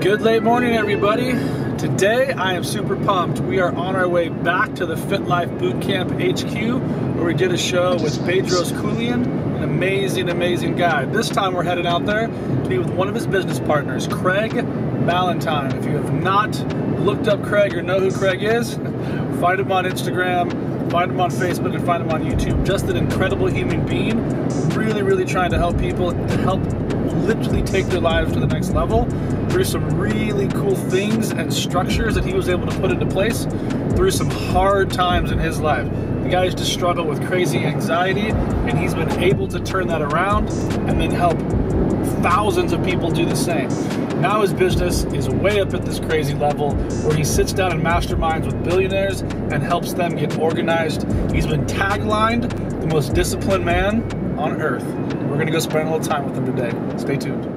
Good late morning, everybody. Today, I am super pumped. We are on our way back to the Fit Life Bootcamp HQ, where we did a show with Bedros Keuilian, an amazing, amazing guy. This time, we're headed out there to be with one of his business partners, Craig Ballantyne. If you have not looked up Craig or know who Craig is, find him on Instagram, find him on Facebook, and find him on YouTube. Just an incredible human being, really, really trying to help people, help literally take their lives to the next level. There's some really cool things and structures that he was able to put into place through some hard times in his life. The guy used to struggle with crazy anxiety, and he's been able to turn that around and then help thousands of people do the same. Now his business is way up at this crazy level where he sits down in masterminds with billionaires and helps them get organized. He's been taglined the most disciplined man on earth. We're going to go spend a little time with him today. Stay tuned.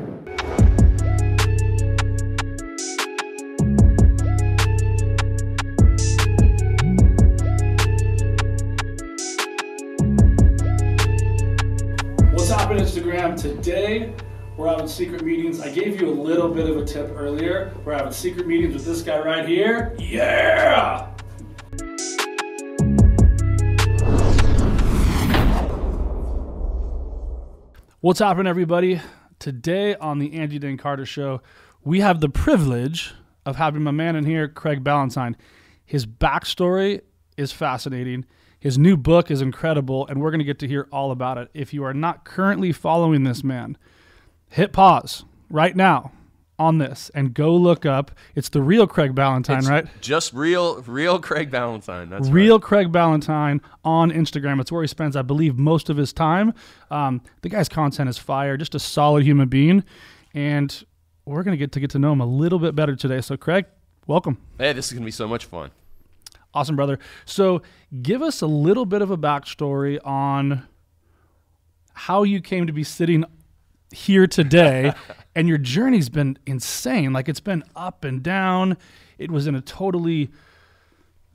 What's happening, Instagram? Today, we're having secret meetings. I gave you a little bit of a tip earlier. We're having secret meetings with this guy right here. Yeah! What's happening, everybody? Today on the Dane Carter Show, we have the privilege of having my man in here, Craig Ballantyne. His backstory is fascinating. His new book is incredible, and we're going to get to hear all about it. If you are not currently following this man, hit pause right now on this and go look up. It's the real Craig Ballantyne, right? Just real Craig Ballantyne. That's real right. Craig Ballantyne on Instagram. It's where he spends, I believe, most of his time. The guy's content is fire, just a solid human being, and we're going to get to know him a little bit better today. So, Craig, welcome. Hey, this is going to be so much fun. Awesome, brother. So, give us a little bit of a backstory on how you came to be sitting here today. And your journey's been insane. Like, it's been up and down. It was in a totally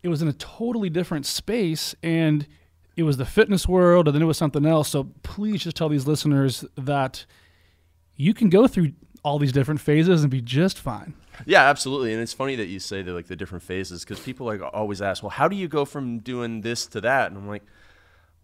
different space, and it was the fitness world, and then it was something else. So please just tell these listeners that you can go through all these different phases and be just fine. Yeah, absolutely. And it's funny that you say the different phases, because people always ask, well, how do you go from doing this to that? And I'm like,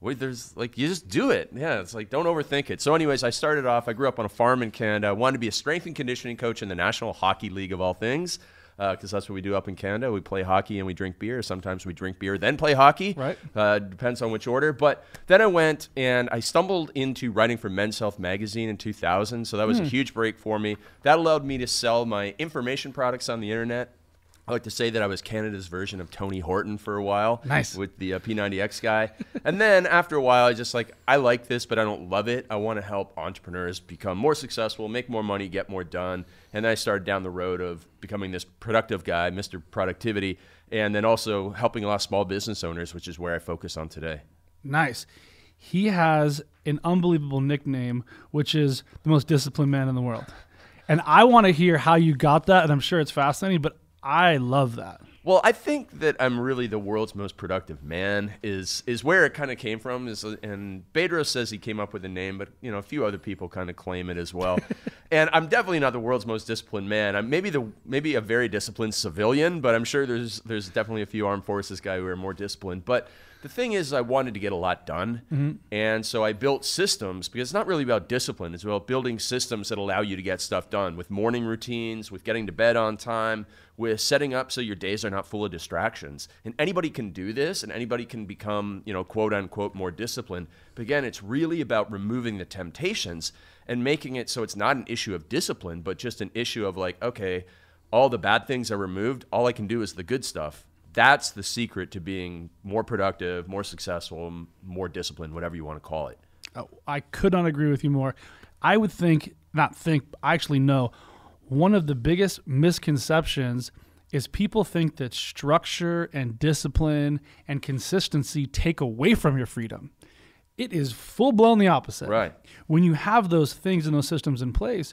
wait, you just do it. Yeah, it's like, don't overthink it. So anyways, I grew up on a farm in Canada. I wanted to be a strength and conditioning coach in the National Hockey League of all things, because that's what we do up in Canada. We play hockey and we drink beer. Sometimes we drink beer, then play hockey. Right. Depends on which order. But then I went and I stumbled into writing for Men's Health magazine in 2000. So that was a huge break for me. That allowed me to sell my information products on the internet. I like to say that I was Canada's version of Tony Horton for a while. Nice. With the P90X guy. And then after a while, I like this, but I don't love it. I want to help entrepreneurs become more successful, make more money, get more done. And then I started down the road of becoming this productive guy, Mr. Productivity, and then also helping a lot of small business owners, which is where I focus on today. Nice. He has an unbelievable nickname, which is the most disciplined man in the world. And I want to hear how you got that, and I'm sure it's fascinating, but I love that. Well, I think that I'm really the world's most productive man is where it kind of came from. And Bedros says he came up with the name, but a few other people kind of claim it as well. And I'm definitely not the world's most disciplined man. I'm maybe a very disciplined civilian, but I'm sure there's definitely a few armed forces guys who are more disciplined. But the thing is, I wanted to get a lot done. And so I built systems, because it's not really about discipline. It's about building systems that allow you to get stuff done, with morning routines, with getting to bed on time, with setting up so your days are not full of distractions. And anybody can do this, and anybody can become, quote unquote, more disciplined. But again, it's really about removing the temptations and making it so it's not an issue of discipline, but just an issue of okay, all the bad things are removed. All I can do is the good stuff. That's the secret to being more productive, more successful, more disciplined, whatever you want to call it. Oh, I could not agree with you more. I would I actually know, one of the biggest misconceptions is people think that structure and discipline and consistency take away from your freedom. It is full-blown the opposite. Right. When you have those things and those systems in place,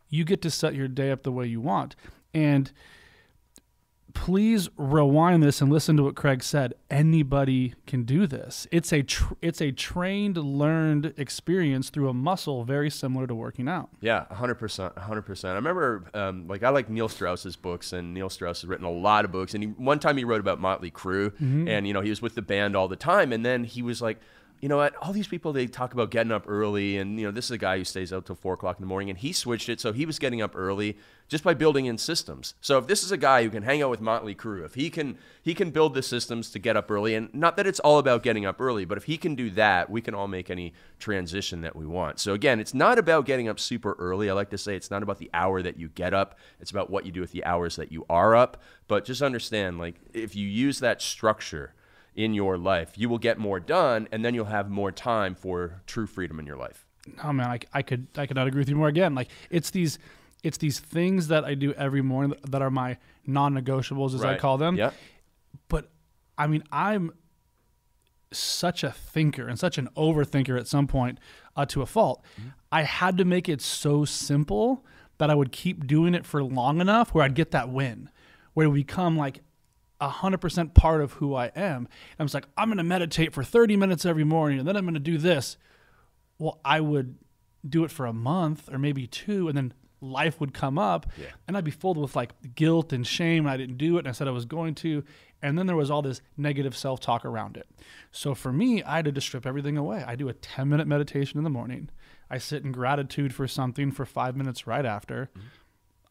you get to set your day up the way you want. And please rewind this and listen to what Craig said. Anybody can do this. It's a trained, learned experience through a muscle very similar to working out. Yeah, 100%. I remember, I like Neil Strauss's books, and Neil Strauss has written a lot of books. And one time he wrote about Motley Crue, and, he was with the band all the time. And then he was like, you know what, all these people, they talk about getting up early, and, this is a guy who stays out till 4 o'clock in the morning, and he switched it, so he was getting up early just by building in systems. So if this is a guy who can hang out with Motley Crue, if he can build the systems to get up early, and not that it's all about getting up early, but if he can do that, we can all make any transition that we want. So again, it's not about getting up super early. I like to say it's not about the hour that you get up. It's about what you do with the hours that you are up. But just understand, like, if you use that structure in your life, you will get more done, and then you'll have more time for true freedom in your life. Oh man, I could not agree with you more. Again, like it's these things that I do every morning that are my non-negotiables, as I call them. Yeah. But I mean, I'm such a thinker and such an overthinker at some point to a fault. I had to make it so simple that I would keep doing it for long enough where I'd get that win, where it would become like 100% part of who I am. And I was like, I'm going to meditate for 30 minutes every morning, and then I'm going to do this. Well, I would do it for a month or maybe 2, and then life would come up, and I'd be filled with like guilt and shame. And I didn't do it, and I said I was going to, and then there was all this negative self-talk around it. So for me, I had to just strip everything away. I do a 10-minute meditation in the morning. I sit in gratitude for something for 5 minutes right after.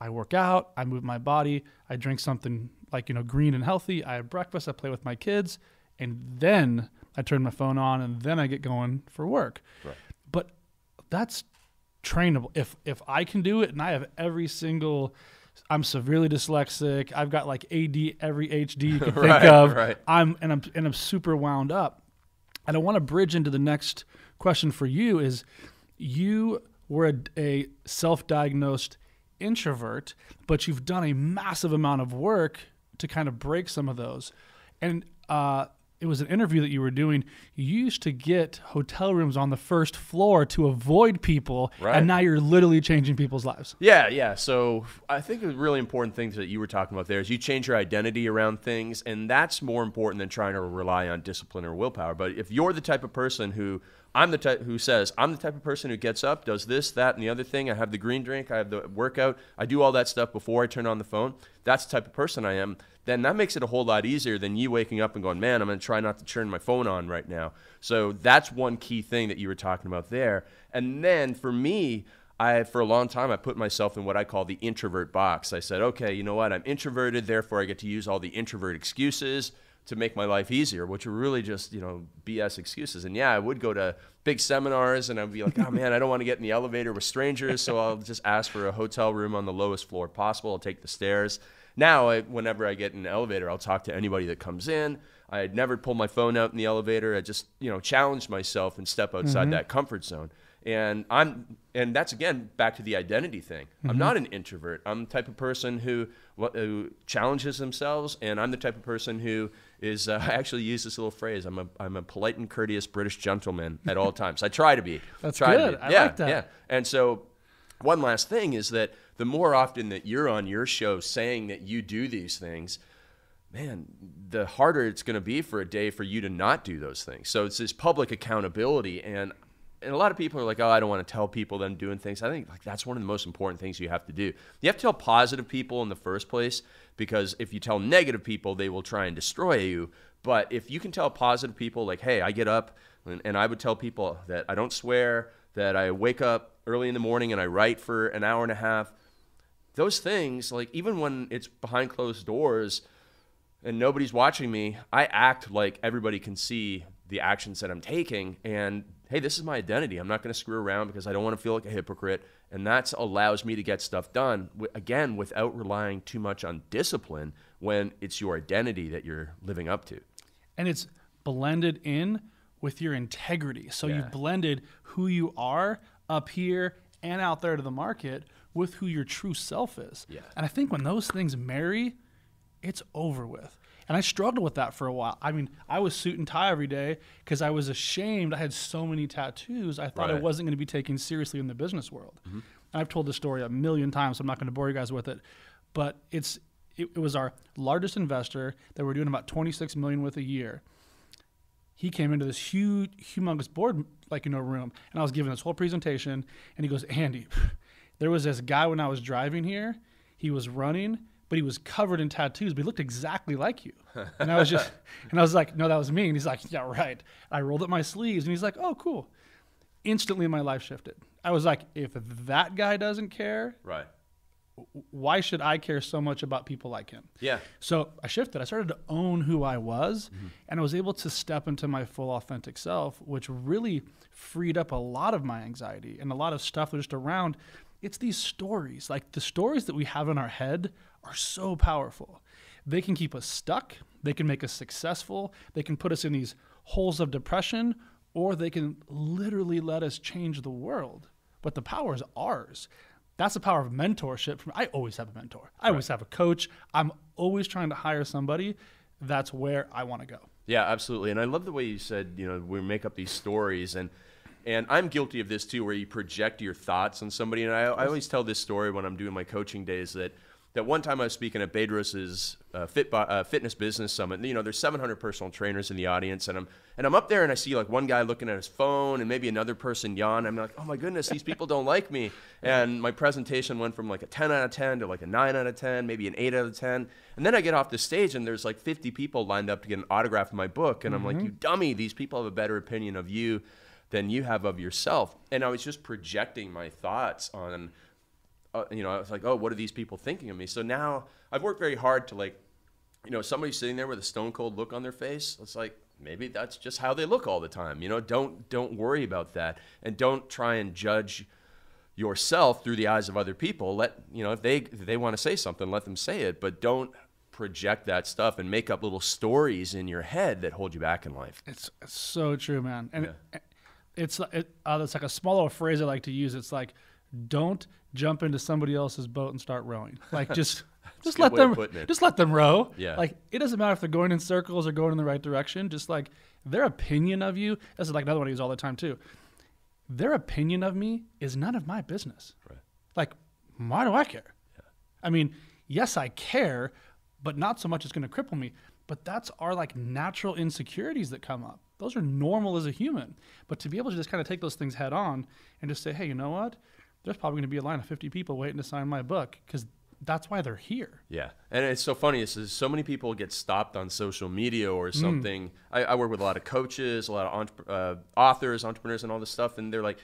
I work out, I move my body, I drink something like, green and healthy. I have breakfast, I play with my kids, and then I turn my phone on, and then I get going for work. Right. But that's trainable. If I can do it, and I have I'm severely dyslexic, I've got like AD, every HD you can think of. Right. I'm super wound up. And I want to bridge into the next question for you is, you were a self-diagnosed introvert, but you've done a massive amount of work to kind of break some of those. And it was an interview that you were doing. You used to get hotel rooms on the first floor to avoid people, and now you're literally changing people's lives. Yeah. So I think a really important thing that you were talking about there is you change your identity around things, and that's more important than trying to rely on discipline or willpower. But if you're the type of person who says, I'm the type of person who gets up, does this, that, and the other thing. I have the green drink. I have the workout. I do all that stuff before I turn on the phone. That's the type of person I am. Then that makes it a whole lot easier than you waking up and going, man, I'm going to try not to turn my phone on right now. So that's one key thing that you were talking about there. And then for me, for a long time, I put myself in what I call the introvert box. I said, okay, you know what? I'm introverted. Therefore, I get to use all the introvert excuses to make my life easier, which are really just, BS excuses. And yeah, I would go to big seminars and I'd be like, oh man, I don't want to get in the elevator with strangers, so I'll just ask for a hotel room on the lowest floor possible. I'll take the stairs. Now, whenever I get in an elevator, I'll talk to anybody that comes in. I'd never pull my phone out in the elevator. I just, challenge myself and step outside that comfort zone. And that's again back to the identity thing. I'm not an introvert. I'm the type of person who challenges themselves, and I'm the type of person who is. I actually use this little phrase. I'm a polite and courteous British gentleman at all times. I try to be. That's good. I like that. Yeah. And so, one last thing is that the more often that you're on your show saying that you do these things, man, the harder it's going to be for a day for you to not do those things. So it's this public accountability, and a lot of people are like, oh, I don't want to tell people that I'm doing things. I think that's one of the most important things you have to do. You have to tell positive people in the first place, because if you tell negative people, they will try and destroy you. But if you can tell positive people, like, hey, I get up, and I would tell people that I don't swear, that I wake up early in the morning and I write for an hour and a half, those things, like even when it's behind closed doors and nobody's watching me, I act like everybody can see the actions that I'm taking, and hey, this is my identity. I'm not going to screw around because I don't want to feel like a hypocrite, and that allows me to get stuff done, again, without relying too much on discipline when it's your identity that you're living up to. And it's blended in with your integrity. So you've blended who you are up here and out there to the market with who your true self is. Yeah. And I think when those things marry, it's over with. And I struggled with that for a while. I mean, I was suit and tie every day because I was ashamed. I had so many tattoos. I thought I wasn't going to be taken seriously in the business world. And I've told this story a million times, so I'm not going to bore you guys with it. But it was our largest investor that we're doing about 26 million with a year. He came into this huge, humongous board, room, and I was giving this whole presentation, and he goes, Andy, there was this guy when I was driving here, he was running, but he was covered in tattoos, but he looked exactly like you. And I was like, no, that was me. And he's like, yeah, right. I rolled up my sleeves, and he's like, oh, cool. Instantly, my life shifted. I was like, if that guy doesn't care, right, why should I care so much about people like him? Yeah. So I shifted. I started to own who I was, and I was able to step into my full authentic self, which really freed up a lot of my anxiety and a lot of stuff that was just around. It's these stories. Like, the stories that we have in our head are so powerful. They can keep us stuck. They can make us successful. They can put us in these holes of depression, or they can literally let us change the world. But the power is ours. That's the power of mentorship. I always have a mentor. I always have a coach. I'm always trying to hire somebody. That's where I want to go. Yeah, absolutely. And I love the way you said, we make up these stories, and I'm guilty of this too, where you project your thoughts on somebody. And I always tell this story when I'm doing my coaching days, that one time I was speaking at Bedros's Fitness Business Summit. There's 700 personal trainers in the audience, and I'm up there, and I see like one guy looking at his phone, and maybe another person yawn. I'm like, oh my goodness, these people don't like me. And my presentation went from like a 10 out of 10 to like a 9 out of 10, maybe an 8 out of 10. And then I get off the stage, and there's like 50 people lined up to get an autograph in my book, and I'm like, you dummy, these people have a better opinion of you than you have of yourself. And I was just projecting my thoughts on. I was like, oh, what are these people thinking of me? So now I've worked very hard to somebody sitting there with a stone cold look on their face. It's like, maybe that's just how they look all the time. Don't worry about that, and don't try and judge yourself through the eyes of other people. If they want to say something, let them say it, but don't project that stuff and make up little stories in your head that hold you back in life. It's so true, man. And it's like a small little phrase I like to use. It's like, don't jump into somebody else's boat and start rowing. Like, just let them row. Yeah. Like, it doesn't matter if they're going in circles or going in the right direction. Just like their opinion of you. This is like another one I use all the time too. Their opinion of me is none of my business. Right. Like, why do I care? Yeah. I mean, yes, I care, but not so much it's going to cripple me. But that's our like natural insecurities that come up. Those are normal as a human. But to be able to just kind of take those things head on and just say, hey, you know what? There's probably going to be a line of 50 people waiting to sign my book, because that's why they're here. Yeah. And it's so funny. It's so many people get stopped on social media or something. I work with a lot of coaches, a lot of authors, entrepreneurs, and all this stuff. And they're like,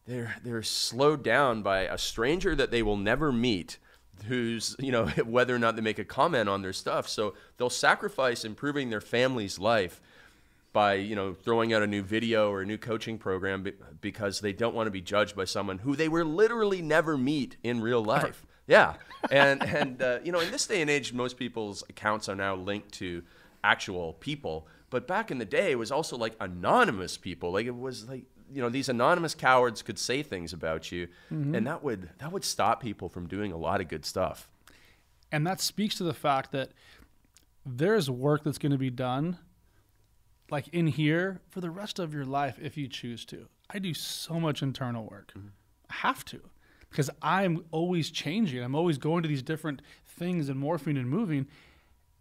they're slowed down by a stranger that they will never meet, who's, whether or not they make a comment on their stuff. So they'll sacrifice improving their family's life by, throwing out a new video or a new coaching program because they don't want to be judged by someone who they will literally never meet in real life. Yeah. And in this day and age, most people's accounts are now linked to actual people. But back in the day, it was also like anonymous people. Like, it was like, these anonymous cowards could say things about you, and that would stop people from doing a lot of good stuff. And that speaks to the fact that there's work that's going to be done like in here for the rest of your life if you choose to. I do so much internal work. I have to, because I'm always changing. I'm always going to these different things and morphing and moving.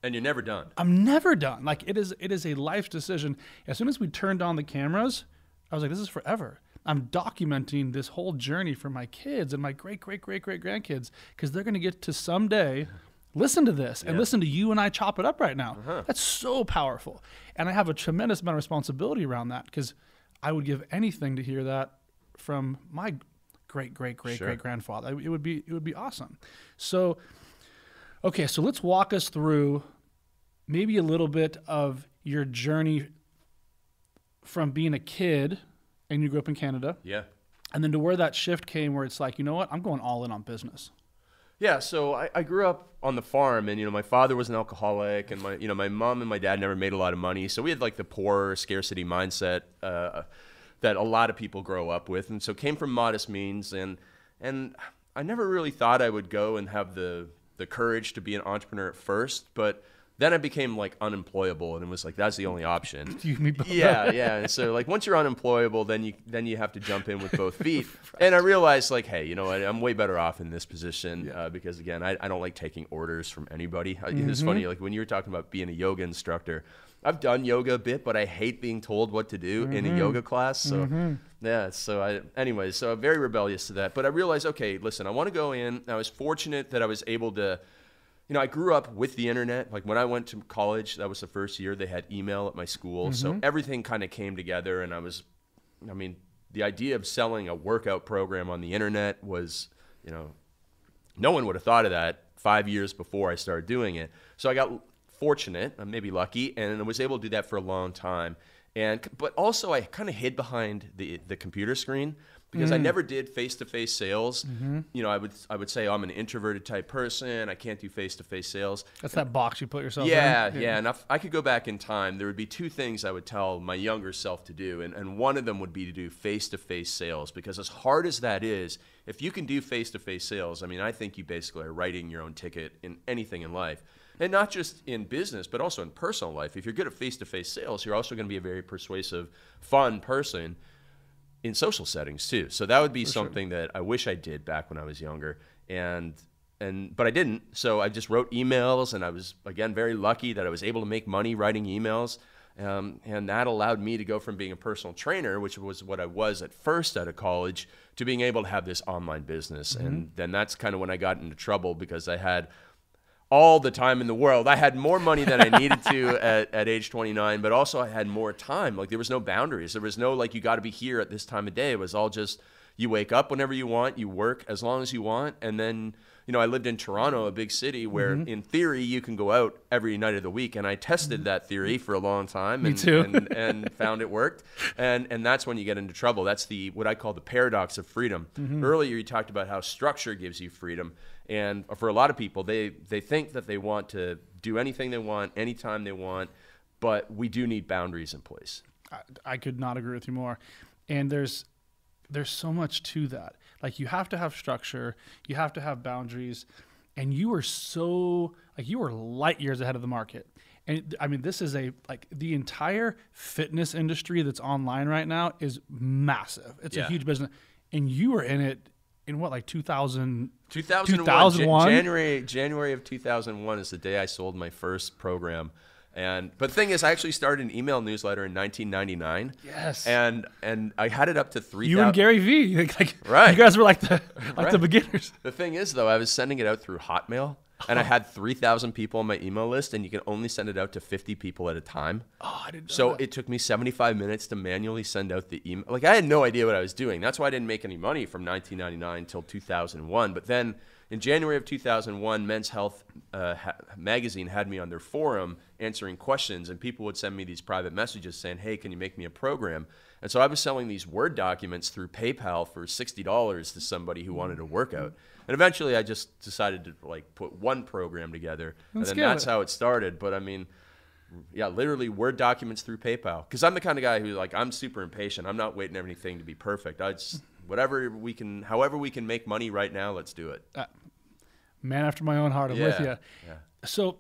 And you're never done. I'm never done. Like, it is a life decision. As soon as we turned on the cameras, I was like, this is forever. I'm documenting this whole journey for my kids and my great-great-great-great-grandkids, because they're going to get to someday listen to this and listen to you and I chop it up right now. That's so powerful. And I have a tremendous amount of responsibility around that, because I would give anything to hear that from my great-great-great-great-grandfather. It would be awesome. So, okay, so let's walk us through maybe a little bit of your journey from being a kid, and you grew up in Canada. Yeah. And then to where that shift came, where it's like, you know what, I'm going all in on business. Yeah, so I grew up on the farm, and my father was an alcoholic, and my mom and my dad never made a lot of money, so we had like the poor scarcity mindset that a lot of people grow up with, and so came from modest means, and I never really thought I would go and have the courage to be an entrepreneur at first, but Then I became like unemployable, and it was like that's the only option. Yeah. And so like once you're unemployable, then you have to jump in with both feet. Right. And I realized like, hey, you know what? I'm way better off in this position because again, I don't like taking orders from anybody. It's funny, like when you were talking about being a yoga instructor, I've done yoga a bit, but I hate being told what to do in a yoga class. So so I'm very rebellious to that. But I realized, okay, listen, I want to go in. I was fortunate that I was able to. You know, I grew up with the internet. Like when I went to college, that was the first year they had email at my school. So everything kind of came together. And the idea of selling a workout program on the internet was, you know, no one would have thought of that 5 years before I started doing it. So I got fortunate, maybe lucky, and I was able to do that for a long time. But also I kind of hid behind the computer screen. Because I never did face-to-face sales. You know, I would say, oh, I'm an introverted type person. I can't do face-to-face sales. That's that box you put yourself in. Yeah. And if I could go back in time, there would be two things I would tell my younger self to do. And one of them would be to do face-to-face sales. Because as hard as that is, if you can do face-to-face sales, I mean, I think you basically are writing your own ticket in anything in life. And not just in business, but also in personal life. If you're good at face-to-face sales, you're also going to be a very persuasive, fun person in social settings too. So that would be something that I wish I did back when I was younger, but I didn't. So I just wrote emails, and I was again very lucky that I was able to make money writing emails, and that allowed me to go from being a personal trainer, which was what I was at first out of college, to being able to have this online business. And then that's kind of when I got into trouble because I had all the time in the world. I had more money than I needed to at age 29, but also I had more time. Like there was no boundaries. There was no like, you got to be here at this time of day. It was all just, you wake up whenever you want, you work as long as you want. And then, you know, I lived in Toronto, a big city where in theory you can go out every night of the week. And I tested that theory for a long time and found it worked. And that's when you get into trouble. That's what I call the paradox of freedom. Earlier you talked about how structure gives you freedom. And for a lot of people, they think that they want to do anything they want, anytime they want, but we do need boundaries in place. I could not agree with you more. And there's so much to that. Like you have to have structure, you have to have boundaries, and you are light years ahead of the market. And I mean, this is the entire fitness industry that's online right now is massive. It's a huge business, and you were in it in what, like 2001? January of 2001 is the day I sold my first program. But the thing is, I actually started an email newsletter in 1999. Yes. And I had it up to 3,000. You and Gary Vee. Right. You guys were like the beginners. The thing is, though, I was sending it out through Hotmail. And I had 3,000 people on my email list, and you can only send it out to 50 people at a time. Oh, I didn't know So that. it took me 75 minutes to manually send out the email. Like, I had no idea what I was doing. That's why I didn't make any money from 1999 until 2001. But then in January of 2001, Men's Health magazine had me on their forum answering questions, and people would send me these private messages saying, hey, can you make me a program? And so I was selling these Word documents through PayPal for $60 to somebody who wanted a workout. And eventually I just decided to put one program together. That's how it started. But I mean, yeah, literally Word documents through PayPal. Because I'm the kind of guy who I'm super impatient. I'm not waiting everything to be perfect. I just, however we can make money right now, let's do it. Man after my own heart, I'm with you. Yeah. So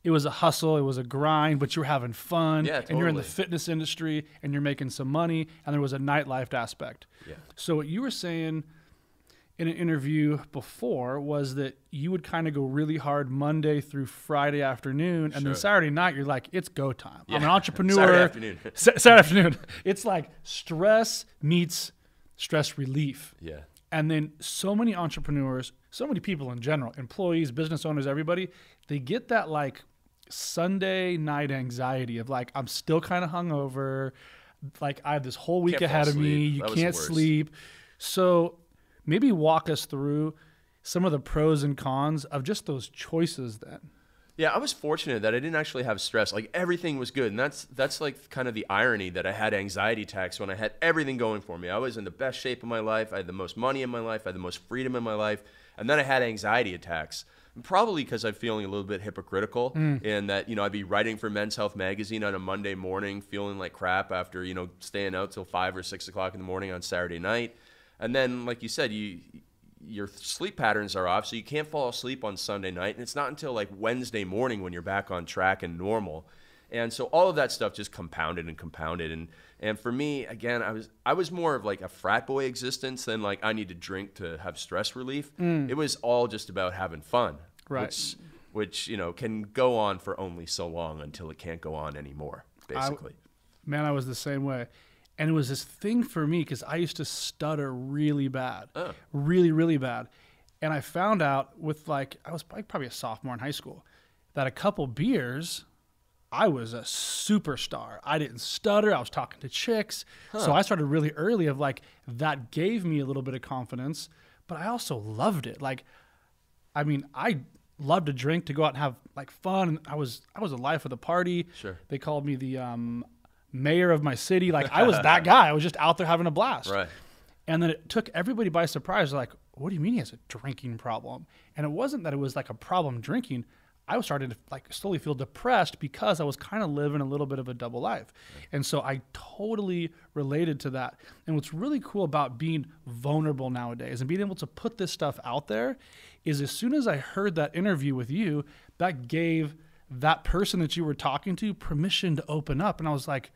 it was a hustle, it was a grind, but you were having fun. Yeah, totally. And you're in the fitness industry and you're making some money, and there was a nightlife aspect. Yeah. So what you were saying in an interview before was that you would kind of go really hard Monday through Friday afternoon, and then Saturday night you're like, it's go time. Yeah. I'm an entrepreneur. Saturday afternoon. Saturday afternoon. It's like stress meets stress relief. Yeah. And then so many entrepreneurs, so many people in general, employees, business owners, everybody, they get that Sunday night anxiety of I'm still kind of hungover. I have this whole week ahead of me. You can't sleep. So maybe walk us through some of the pros and cons of just those choices then. Yeah, I was fortunate that I didn't actually have stress. Everything was good. And that's kind of the irony that I had anxiety attacks when I had everything going for me. I was in the best shape of my life. I had the most money in my life. I had the most freedom in my life. And then I had anxiety attacks. Probably because I'm feeling a little bit hypocritical in that, I'd be writing for Men's Health magazine on a Monday morning, feeling like crap after, staying out till 5 or 6 o'clock in the morning on Saturday night. And then, like you said, you your sleep patterns are off, so you can't fall asleep on Sunday night, and it's not until like Wednesday morning when you're back on track and normal. And so all of that stuff just compounded and compounded. And for me, again, I was more of like a frat boy existence than like I need to drink to have stress relief. It was all just about having fun, right? Which you know can go on for only so long until it can't go on anymore, basically. I was the same way. And it was this thing for me because I used to stutter really bad, really, really bad. And I found out with I was probably a sophomore in high school, that a couple beers, I was a superstar. I didn't stutter. I was talking to chicks. So I started really early that gave me a little bit of confidence, but I also loved it. I loved to drink, to go out and have fun. I was the life of the party. Sure. They called me the mayor of my city. I was that guy. I was just out there having a blast. Right. And then it took everybody by surprise. Like, what do you mean he has a drinking problem? And it wasn't that it was a problem drinking. I was starting to slowly feel depressed because I was kind of living a little bit of a double life. Right. And so I totally related to that. And what's really cool about being vulnerable nowadays and being able to put this stuff out there is as soon as I heard that interview with you, that gave that person that you were talking to permission to open up. And I was like,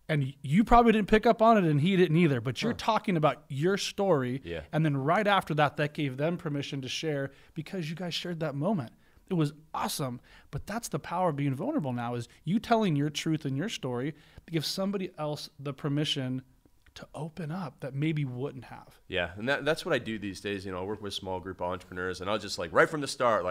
and you probably didn't pick up on it and he didn't either, but you're talking about your story. Yeah. And then right after that, that gave them permission to share because you guys shared that moment. It was awesome. But that's the power of being vulnerable now, is you telling your truth and your story to give somebody else the permission to open up that maybe wouldn't have. Yeah. And that's what I do these days. I work with small group entrepreneurs, and I'll just right from the start,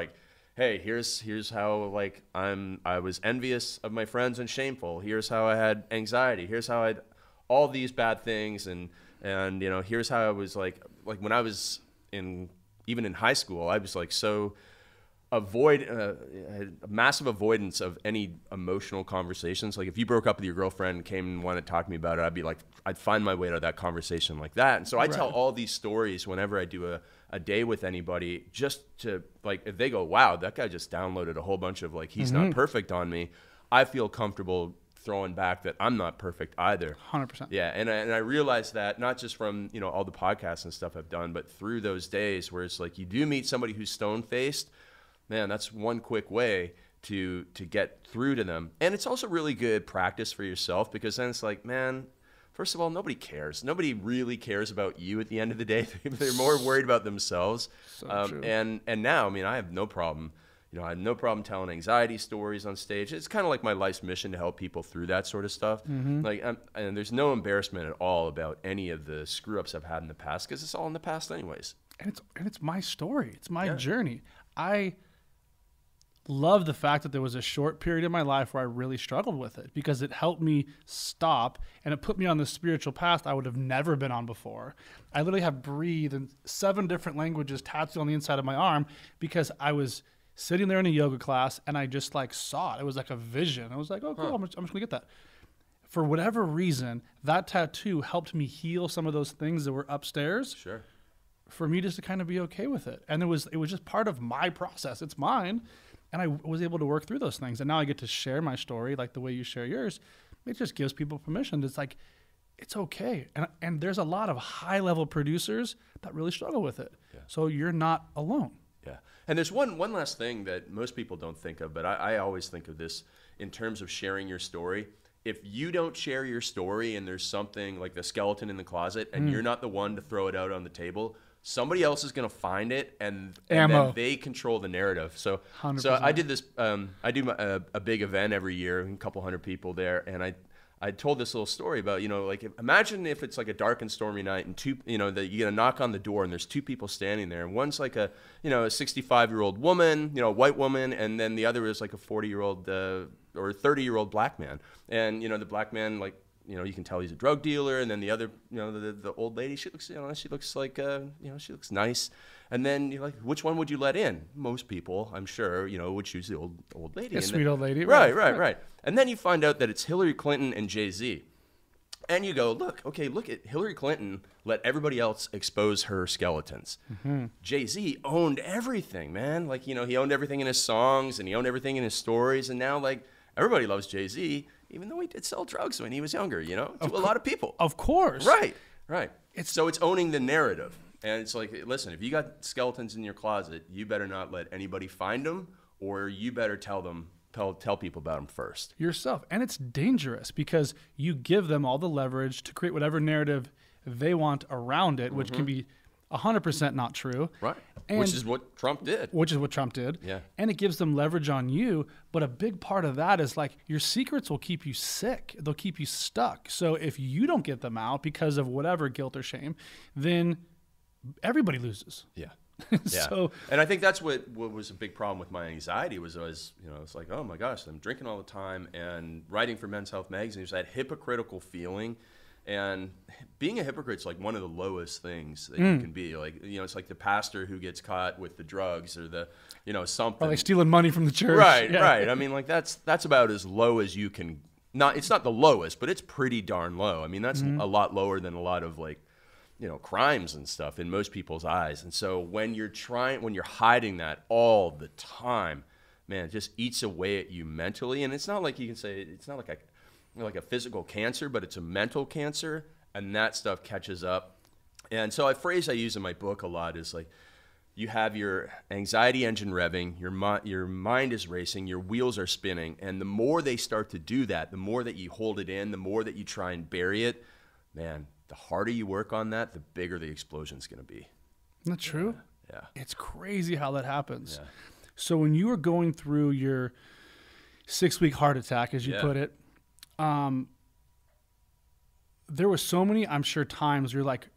hey, here's how I was envious of my friends and shameful. Here's how I had anxiety. Here's how I had all these bad things, and here's how I was when I was even in high school, I was so a massive avoidance of any emotional conversations. If you broke up with your girlfriend and came and wanted to talk to me about it, I'd find my way to that conversation like that. And so I tell all these stories whenever I do a day with anybody, just to if they go, wow, that guy just downloaded a whole bunch of he's not perfect on me, I feel comfortable throwing back that I'm not perfect either. 100%. Yeah. And I realized that not just from, all the podcasts and stuff I've done, but through those days where it's you do meet somebody who's stone-faced, man, that's one quick way to get through to them. And it's also really good practice for yourself, because then it's man, first of all, nobody cares. Nobody really cares about you at the end of the day. They're more worried about themselves. So true. And now, I have no problem. I have no problem telling anxiety stories on stage. It's kind of my life's mission to help people through that sort of stuff. And there's no embarrassment at all about any of the screw-ups I've had in the past, because it's all in the past anyways. And it's my story. It's my journey. I love the fact that there was a short period in my life where I really struggled with it, because it helped me stop and it put me on the spiritual path I would have never been on before. I literally have breathe in 7 different languages tattooed on the inside of my arm because I was sitting there in a yoga class and I just saw it. It was like a vision. I was like, oh, cool. I'm just gonna get that. For whatever reason, that tattoo helped me heal some of those things that were upstairs. Sure. For me just to kind of be okay with it. And it was just part of my process. It's mine. And I was able to work through those things. And now I get to share my story the way you share yours. It just gives people permission. It's it's okay. And there's a lot of high-level producers that really struggle with it. Yeah. So you're not alone. Yeah. And there's one last thing that most people don't think of, but I always think of this in terms of sharing your story. If you don't share your story and there's something like the skeleton in the closet and you're not the one to throw it out on the table, somebody else is going to find it, and then they control the narrative. So 100%. So I did this. I do a big event every year, a couple hundred people there, and I told this little story about imagine if it's a dark and stormy night, and that you get a knock on the door, and there's 2 people standing there, and one's a 65-year-old woman, white woman, and then the other is a 40-year-old or 30-year-old black man, and the black man you can tell he's a drug dealer, and then the other, the old lady, she looks she looks nice, and then you're which one would you let in? Most people, I'm sure, would choose the old lady. Sweet old lady. Right. And then you find out that it's Hillary Clinton and Jay-Z, and you go, look at Hillary Clinton let everybody else expose her skeletons. Jay-Z owned everything, man. He owned everything in his songs, and he owned everything in his stories, and now everybody loves Jay-Z. Even though he did sell drugs when he was younger, to a lot of people. Of course. Right. So it's owning the narrative. And it's like, listen, if you got skeletons in your closet, you better not let anybody find them, or you better tell people about them first. Yourself. And it's dangerous because you give them all the leverage to create whatever narrative they want around it, which can be 100% not true. Right. Which is what Trump did. Yeah. And it gives them leverage on you. But a big part of that is like your secrets will keep you sick. They'll keep you stuck. So if you don't get them out because of whatever guilt or shame, then everybody loses. Yeah. So, and I think that's what was a big problem with my anxiety was it's like, oh my gosh, I'm drinking all the time and writing for Men's Health magazine. There's that hypocritical feeling. And being a hypocrite's like one of the lowest things that you can be. Like, it's like the pastor who gets caught with the drugs or the, something. Or like stealing money from the church. Right, right. I mean, like that's about as low as you can. It's not the lowest, but it's pretty darn low. I mean, that's a lot lower than a lot of like, crimes and stuff in most people's eyes. And so when you're hiding that all the time, man, it just eats away at you mentally. And it's not like you can say, it's not like a physical cancer, but it's a mental cancer, and that stuff catches up. And so a phrase I use in my book a lot is like, you have your anxiety engine revving, your mind is racing, your wheels are spinning, and the more they start to do that, the more that you hold it in, the more that you try and bury it, man, the harder you work on that, the bigger the explosion's going to be. Isn't that true? Yeah. It's crazy how that happens. Yeah. So when you were going through your 6-week heart attack, as you put it, there were so many, I'm sure, times you're like,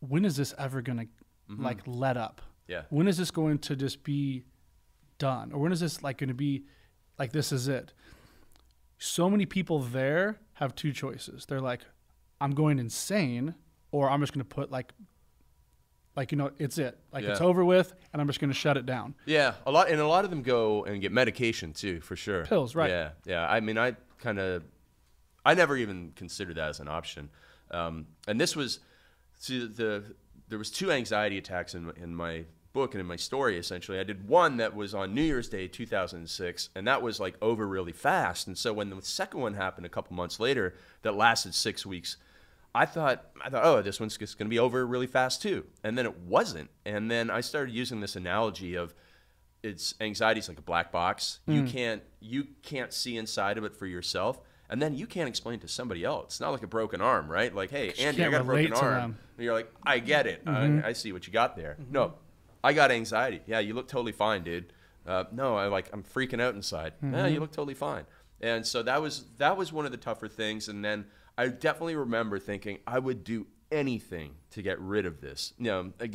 when is this ever going to like let up? Yeah. When is this going to just be done? Or when is this like going to be like, this is it? So many people there have two choices. They're like, I'm going insane, or I'm just going to put it's it. Like it's over with, and I'm just going to shut it down. Yeah. A lot of them go and get medication too, for sure. Pills, right. Yeah. Yeah. I mean, I never even considered that as an option. And this was, there was 2 anxiety attacks in my book and in my story, essentially. I did one that was on New Year's Day, 2006, and that was like over really fast. And so when the second one happened a couple months later, that lasted 6 weeks, I thought, oh, this one's just going to be over really fast too. And then it wasn't. And then I started using this analogy of anxiety is like a black box. You can't see inside of it for yourself. And then you can't explain it to somebody else. It's not like a broken arm, right? Like, hey, Andy, I got a broken arm. And you're like, I get it. I see what you got there. No, I got anxiety. Yeah, you look totally fine, dude. No, I'm freaking out inside. Yeah, you look totally fine. And so that was one of the tougher things. And then I definitely remember thinking I would do anything to get rid of this.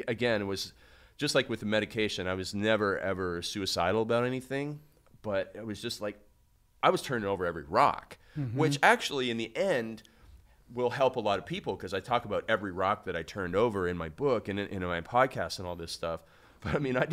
Again, it was just like with the medication. I was never, ever suicidal about anything. But it was just like I was turning over every rock, which actually in the end will help a lot of people because I talk about every rock that I turned over in my book and in my podcast and all this stuff. But I mean, I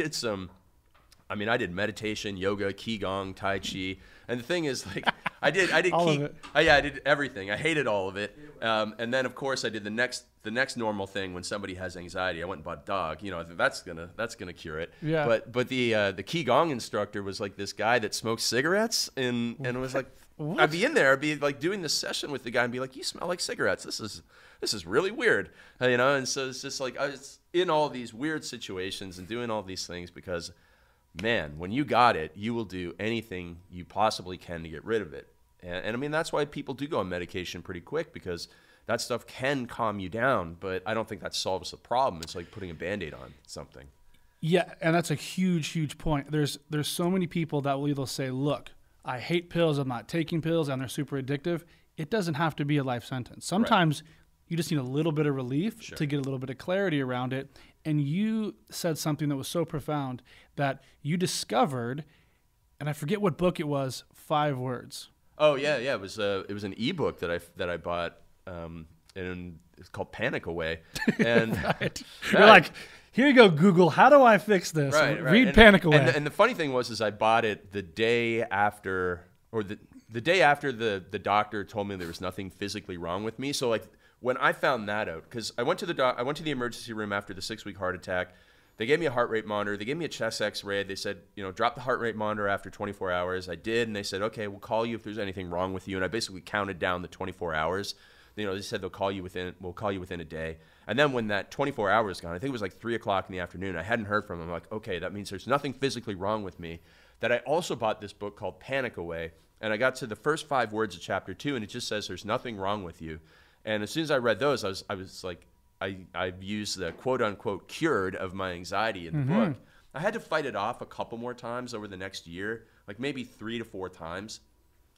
did meditation, yoga, qigong, tai chi, and the thing is, like, I did all of it. I did everything. I hated all of it, and then of course I did the next normal thing when somebody has anxiety. I went and bought a dog. That's gonna cure it. Yeah. But the qigong instructor was like this guy that smoked cigarettes, and it was like What? I'd be in there, I'd be like doing this session with the guy and be like, "You smell like cigarettes. This is really weird," And so it's just like I was in all these weird situations and doing all these things because, man, when you got it, you will do anything you possibly can to get rid of it. And I mean, that's why people do go on medication pretty quick because that stuff can calm you down, but I don't think that solves the problem. It's like putting a Band-Aid on something. Yeah, and that's a huge, huge point. There's so many people that will either say, look, I hate pills, I'm not taking pills, and they're super addictive. It doesn't have to be a life sentence. Sometimes you just need a little bit of relief to get a little bit of clarity around it. And you said something that was so profound that you discovered, and I forget what book it was, 5 words. Oh yeah. It was an ebook that I bought, and it's called Panic Away. And You're like, here you go, Google. How do I fix this? Right. Read Panic Away. And the funny thing was, I bought it the day after, or the day after the doctor told me there was nothing physically wrong with me. So like when I found that out, because I went to the emergency room after the 6-week heart attack. They gave me a heart rate monitor. They gave me a chest X-ray. They said, drop the heart rate monitor after 24 hours. I did, and they said, okay, we'll call you if there's anything wrong with you. And I basically counted down the 24 hours they said we'll call you within a day. And then when that 24 hours gone, I think it was like 3 o'clock in the afternoon, I hadn't heard from him. I'm like, okay, that means there's nothing physically wrong with me. That I also bought this book called Panic Away, and I got to the first 5 words of chapter 2, and it just says there's nothing wrong with you. And as soon as I read those, I was like, I've used the quote unquote cured of my anxiety in the book. I had to fight it off a couple more times over the next year, like maybe 3 to 4 times.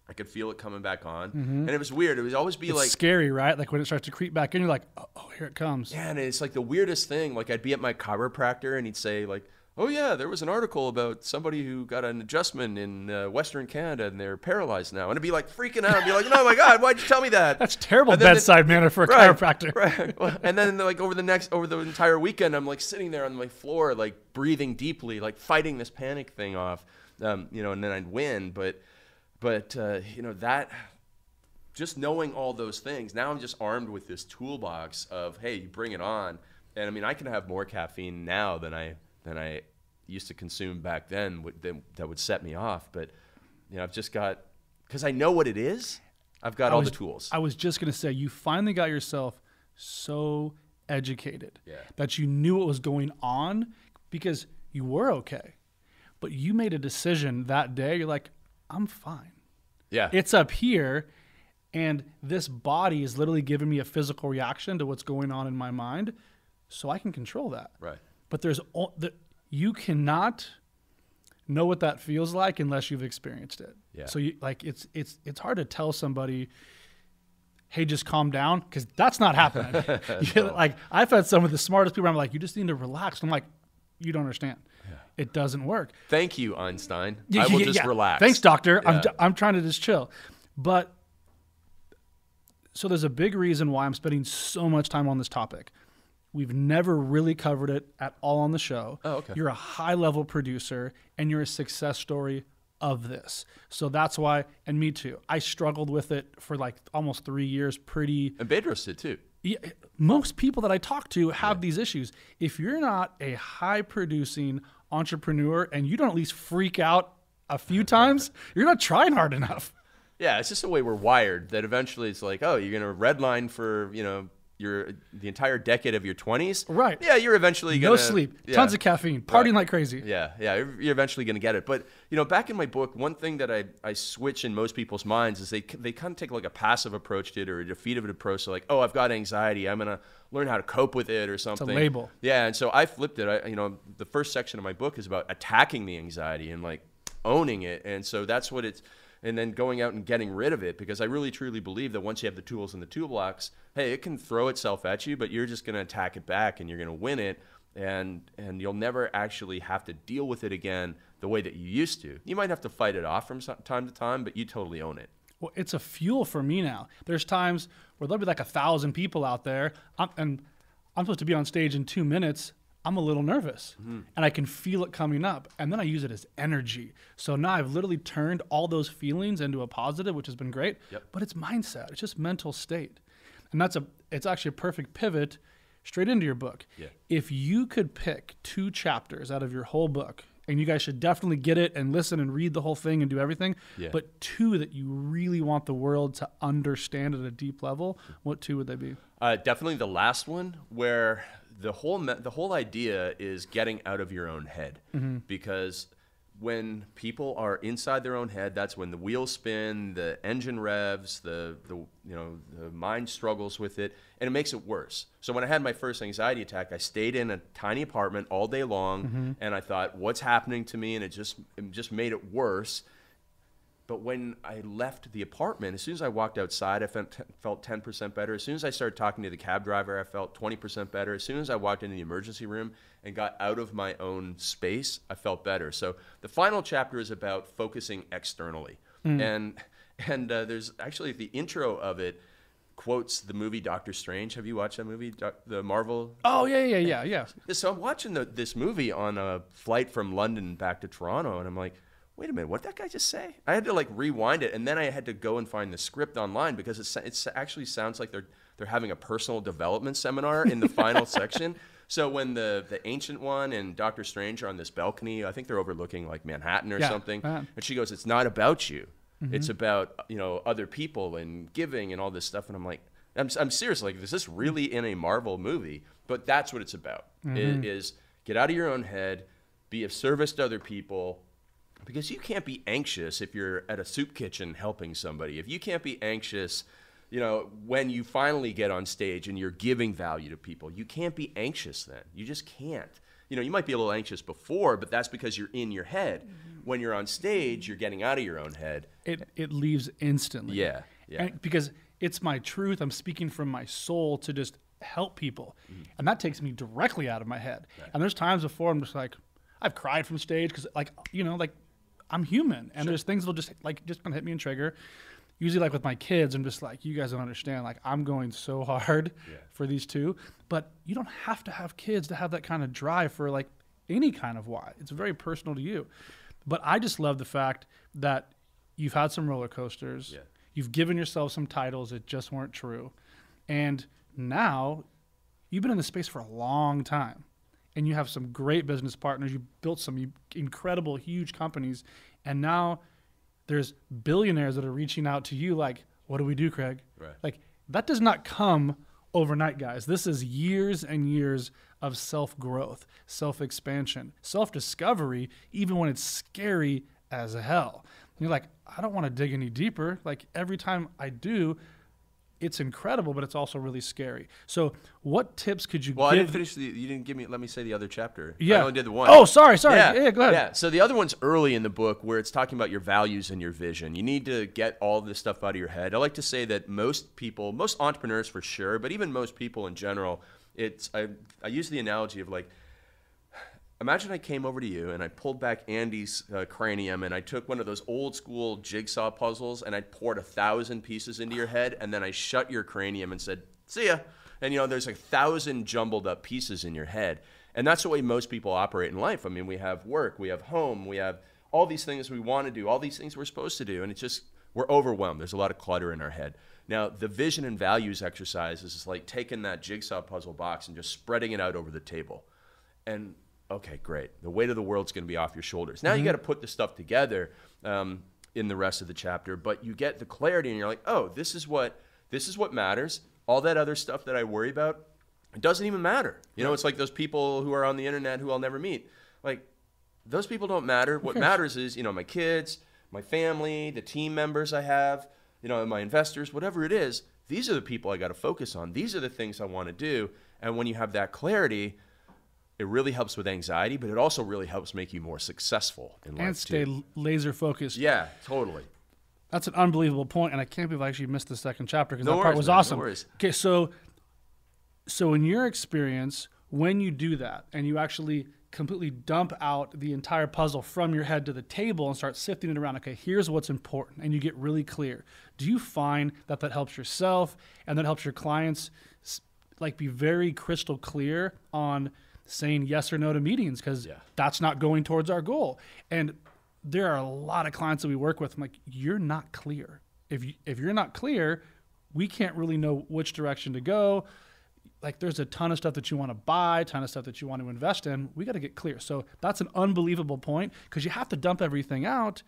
I could feel it coming back on. And it was weird. It would always be it's scary, right? Like when it starts to creep back in, you're like, oh, here it comes. Yeah, and it's like the weirdest thing. Like I'd be at my chiropractor and he'd say like, oh yeah, there was an article about somebody who got an adjustment in Western Canada and they're paralyzed now. And I'd be like freaking out. I'd be like, oh my God, why'd you tell me that? That's terrible bedside manner for a chiropractor. Right. Well, and then like over the entire weekend, I'm like sitting there on my floor, like breathing deeply, like fighting this panic thing off, and then I'd win. But that just knowing all those things, now I'm just armed with this toolbox of, hey, you bring it on. And I mean, I can have more caffeine now than I used to consume back then that would set me off. But, I've just got, because I know what it is, I've got all the tools. I was just going to say, you finally got yourself so educated that you knew what was going on because you were okay. But you made a decision that day. You're like, I'm fine. Yeah. It's up here, and this body is literally giving me a physical reaction to what's going on in my mind, so I can control that. Right. But you cannot know what that feels like unless you've experienced it. Yeah. So it's hard to tell somebody, hey, just calm down, because that's not happening. No. Like I've had some of the smartest people. I'm like, you just need to relax. I'm like, you don't understand. Yeah. It doesn't work. Thank you, Einstein. I will just relax. Thanks, doctor. Yeah. I'm trying to just chill. But so there's a big reason why I'm spending so much time on this topic. We've never really covered it at all on the show. Oh, okay. You're a high-level producer, and you're a success story of this. So that's why, and me too, I struggled with it for like almost 3 years. And Bedros did too. Yeah, most people that I talk to have these issues. If you're not a high-producing entrepreneur and you don't at least freak out a few times, you're not trying hard enough. Yeah, it's just the way we're wired that eventually it's like, oh, you're going to redline for, the entire decade of your 20s. Right. Yeah, you're eventually going to... No sleep, tons of caffeine, partying like crazy. Yeah, you're eventually going to get it. But, back in my book, one thing that I switch in most people's minds is they kind of take like a passive approach to it or a defeative approach. So like, oh, I've got anxiety, I'm going to learn how to cope with it or something. It's a label. Yeah, and so I flipped it. The first section of my book is about attacking the anxiety and like owning it. And so that's what it's... And then going out and getting rid of it, because I really truly believe that once you have the tools in the toolbox, hey, it can throw itself at you, but you're just going to attack it back and you're going to win it, and you'll never actually have to deal with it again the way that you used to. You might have to fight it off from time to time, but you totally own it. Well, it's a fuel for me now. There's times where there'll be like 1,000 people out there, and I'm supposed to be on stage in 2 minutes. I'm a little nervous, and I can feel it coming up, and then I use it as energy. So now I've literally turned all those feelings into a positive, which has been great. Yep. But it's mindset. It's just mental state. And it's actually a perfect pivot straight into your book. Yeah. If you could pick 2 chapters out of your whole book, and you guys should definitely get it and listen and read the whole thing and do everything, but 2 that you really want the world to understand at a deep level, what 2 would they be? Definitely the last one, where the whole idea is getting out of your own head, because when people are inside their own head, that's when the wheels spin, the engine revs, the mind struggles with it, and it makes it worse. So when I had my first anxiety attack, I stayed in a tiny apartment all day long, and I thought, what's happening to me? And it just made it worse. But when I left the apartment, as soon as I walked outside, I felt 10% better. As soon as I started talking to the cab driver, I felt 20% better. As soon as I walked into the emergency room and got out of my own space, I felt better. So the final chapter is about focusing externally. And there's actually the intro of it quotes the movie Doctor Strange. Have you watched that movie, the Marvel? Oh, yeah. So I'm watching this movie on a flight from London back to Toronto, and I'm like, wait a minute, what did that guy just say? I had to like rewind it, and then I had to go and find the script online, because it actually sounds like they're having a personal development seminar in the final section. So when the Ancient One and Doctor Strange are on this balcony, I think they're overlooking like Manhattan or something, and she goes, "It's not about you. It's about other people and giving and all this stuff." And I'm like, I'm serious. Like, is this really in a Marvel movie? But that's what it's about. It is get out of your own head, be of service to other people, because you can't be anxious if you're at a soup kitchen helping somebody. If you can't be anxious, you know, when you finally get on stage and you're giving value to people, you can't be anxious then. You just can't. You know, you might be a little anxious before, but that's because you're in your head. When you're on stage, you're getting out of your own head. It leaves instantly. Yeah. And because it's my truth. I'm speaking from my soul to just help people. And that takes me directly out of my head. Right. And there's times before I'm just like, I've cried from stage because, like, you know, like, I'm human. And there's things that'll just kind of hit me and trigger. Usually, like with my kids, I'm just like, you guys don't understand. Like, I'm going so hard for these two. But you don't have to have kids to have that kind of drive for, like, any kind of why. It's very personal to you. But I just love the fact that you've had some roller coasters. Yeah. You've given yourself some titles that just weren't true. And now you've been in this space for a long time. And you have some great business partners. You built some incredible, huge companies. And now there's billionaires that are reaching out to you like, what do we do, Craig? Right. Like, that does not come overnight, guys. This is years and years of self-growth, self-expansion, self-discovery, even when it's scary as hell. And you're like, I don't want to dig any deeper. Like, every time I do, it's incredible, but it's also really scary. So what tips could you give? Well, I didn't finish you didn't give me, let me say the other chapter. Yeah. I only did the one. Oh, sorry. Yeah, go ahead. Yeah, so the other one's early in the book where it's talking about your values and your vision. You need to get all this stuff out of your head. I like to say that most people, most entrepreneurs for sure, but even most people in general, I use the analogy of like, imagine I came over to you and I pulled back Andy's cranium and I took one of those old school jigsaw puzzles and I poured 1,000 pieces into your head and then I shut your cranium and said, see ya. And you know, there's 1,000 jumbled up pieces in your head. And that's the way most people operate in life. I mean, we have work, we have home, we have all these things we want to do, all these things we're supposed to do. And it's just, we're overwhelmed. There's a lot of clutter in our head. Now, the vision and values exercise is like taking that jigsaw puzzle box and just spreading it out over the table. And okay, great. The weight of the world's going to be off your shoulders. Now you got to put the stuff together in the rest of the chapter, but you get the clarity and you're like, oh, this is what matters. All that other stuff that I worry about, it doesn't even matter. You know, it's like those people who are on the internet who I'll never meet. Like, those people don't matter. What matters is, you know, my kids, my family, the team members I have, you know, my investors, whatever it is. These are the people I got to focus on. These are the things I want to do. And when you have that clarity, it really helps with anxiety, but it also really helps make you more successful in life. And stay laser focused. Yeah, totally. That's an unbelievable point, and I can't believe I actually missed the second chapter because that part was awesome. No worries. Okay, so in your experience, when you do that and you actually completely dump out the entire puzzle from your head to the table and start sifting it around, okay, here's what's important, and you get really clear. Do you find that helps yourself and that helps your clients like be very crystal clear on saying yes or no to meetings because that's not going towards our goal? And there are a lot of clients that we work with. I'm like, you're not clear. If you're not clear, we can't really know which direction to go. Like, there's a ton of stuff that you want to buy, ton of stuff that you want to invest in. We got to get clear. So that's an unbelievable point because you have to dump everything out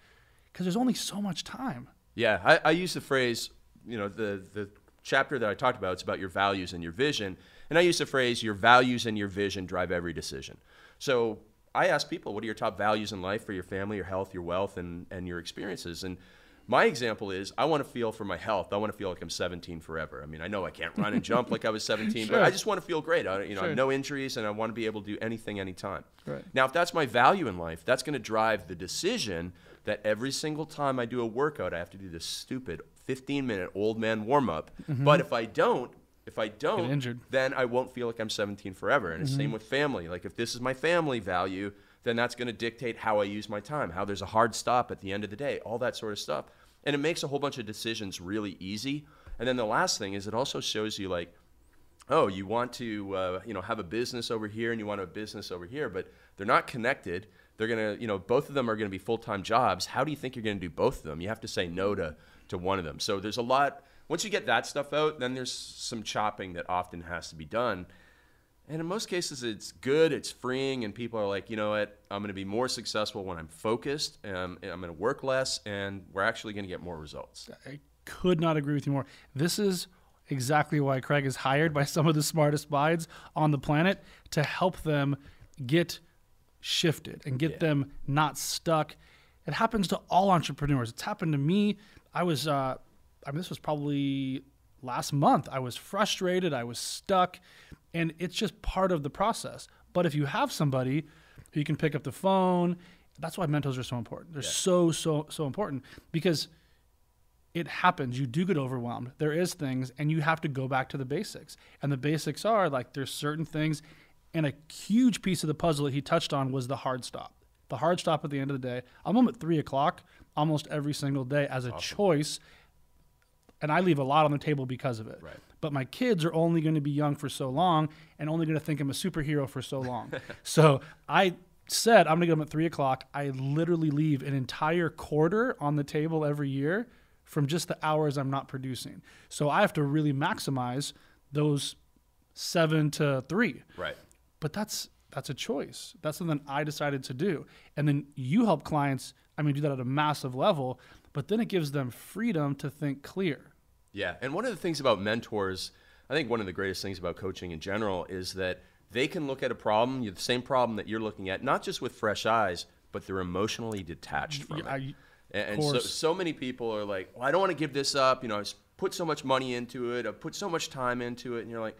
because there's only so much time. Yeah, I use the phrase, you know, the chapter that I talked about, it's about your values and your vision. And I use the phrase, your values and your vision drive every decision. So I ask people, what are your top values in life for your family, your health, your wealth, and your experiences? And my example is, I want to feel for my health. I want to feel like I'm 17 forever. I mean, I know I can't run and jump like I was 17, but I just want to feel great. I have no injuries, and I want to be able to do anything, anytime. Right. Now, if that's my value in life, that's going to drive the decision that every single time I do a workout, I have to do this stupid 15-minute old man warm-up. But if I don't, then I won't feel like I'm 17 forever. And it's same with family. Like, if this is my family value, then that's going to dictate how I use my time, how there's a hard stop at the end of the day, all that sort of stuff. And it makes a whole bunch of decisions really easy. And then the last thing is it also shows you, like, oh, you want to have a business over here and you want a business over here, but they're not connected. They're going to, both of them are going to be full-time jobs. How do you think you're going to do both of them? You have to say no to one of them. So there's a lot. Once you get that stuff out, then there's some chopping that often has to be done. And in most cases, it's good, it's freeing, and people are like, you know what, I'm going to be more successful when I'm focused, and I'm going to work less, and we're actually going to get more results. I could not agree with you more. This is exactly why Craig is hired by some of the smartest minds on the planet to help them get shifted and get them not stuck. It happens to all entrepreneurs. It's happened to me. This was probably last month. I was frustrated. I was stuck, and it's just part of the process. But if you have somebody who you can pick up the phone, that's why mentors are so important. They're so important, because it happens. You do get overwhelmed. There is things, and you have to go back to the basics. And the basics are like, there's certain things, and a huge piece of the puzzle that he touched on was the hard stop. The hard stop at the end of the day. I'm home at 3 o'clock almost every single day as a choice, and I leave a lot on the table because of it. Right. But my kids are only going to be young for so long and only going to think I'm a superhero for so long. So I said, I'm going to get them at 3 o'clock. I literally leave an entire quarter on the table every year from just the hours I'm not producing. So I have to really maximize those 7 to 3. Right. But that's a choice. That's something I decided to do. And then you help clients, do that at a massive level, but then it gives them freedom to think clear. Yeah. And one of the things about mentors, I think one of the greatest things about coaching in general is that they can look at a problem, the same problem that you're looking at, not just with fresh eyes, but they're emotionally detached from it. And so many people are like, well, I don't want to give this up. I put so much money into it. I've put so much time into it. And you're like,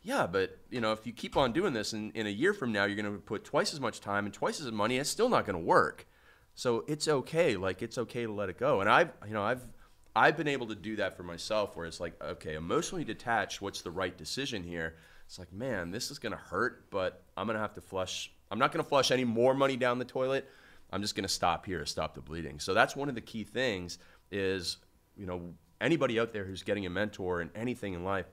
yeah, but if you keep on doing this, and in a year from now, you're going to put twice as much time and twice as much money, it's still not going to work. So it's okay. Like, it's okay to let it go. And I've been able to do that for myself, where it's like, okay, emotionally detached, what's the right decision here? It's like, man, this is going to hurt, but I'm going to have to flush. I'm not going to flush any more money down the toilet. I'm just going to stop here, stop the bleeding. So that's one of the key things is, anybody out there who's getting a mentor in anything in life,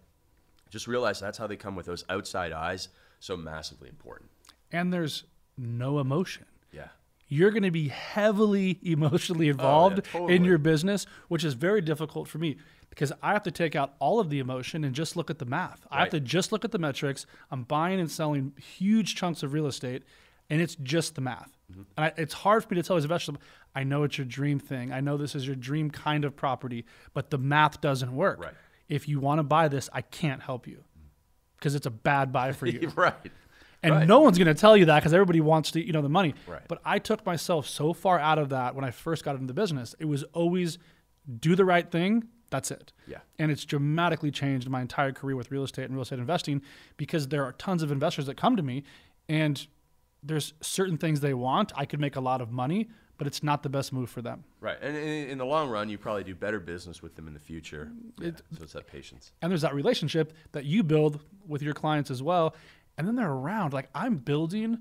just realize that's how they come with those outside eyes. So massively important. And there's no emotion. Yeah. You're going to be heavily emotionally involved in your business, which is very difficult for me because I have to take out all of the emotion and just look at the math. Right. I have to just look at the metrics. I'm buying and selling huge chunks of real estate, and it's just the math. Mm-hmm. And it's hard for me to tell as a investor, I know it's your dream thing. I know this is your dream kind of property, but the math doesn't work. Right. If you want to buy this, I can't help you because it's a bad buy for you. Right. And no one's going to tell you that because everybody wants to, the money. Right. But I took myself so far out of that when I first got into the business. It was always do the right thing. That's it. Yeah. And it's dramatically changed my entire career with real estate and real estate investing because there are tons of investors that come to me and there's certain things they want. I could make a lot of money, but it's not the best move for them. Right. And in the long run, you probably do better business with them in the future. So it's that patience. And there's that relationship that you build with your clients as well. And then they're around. Like, I'm building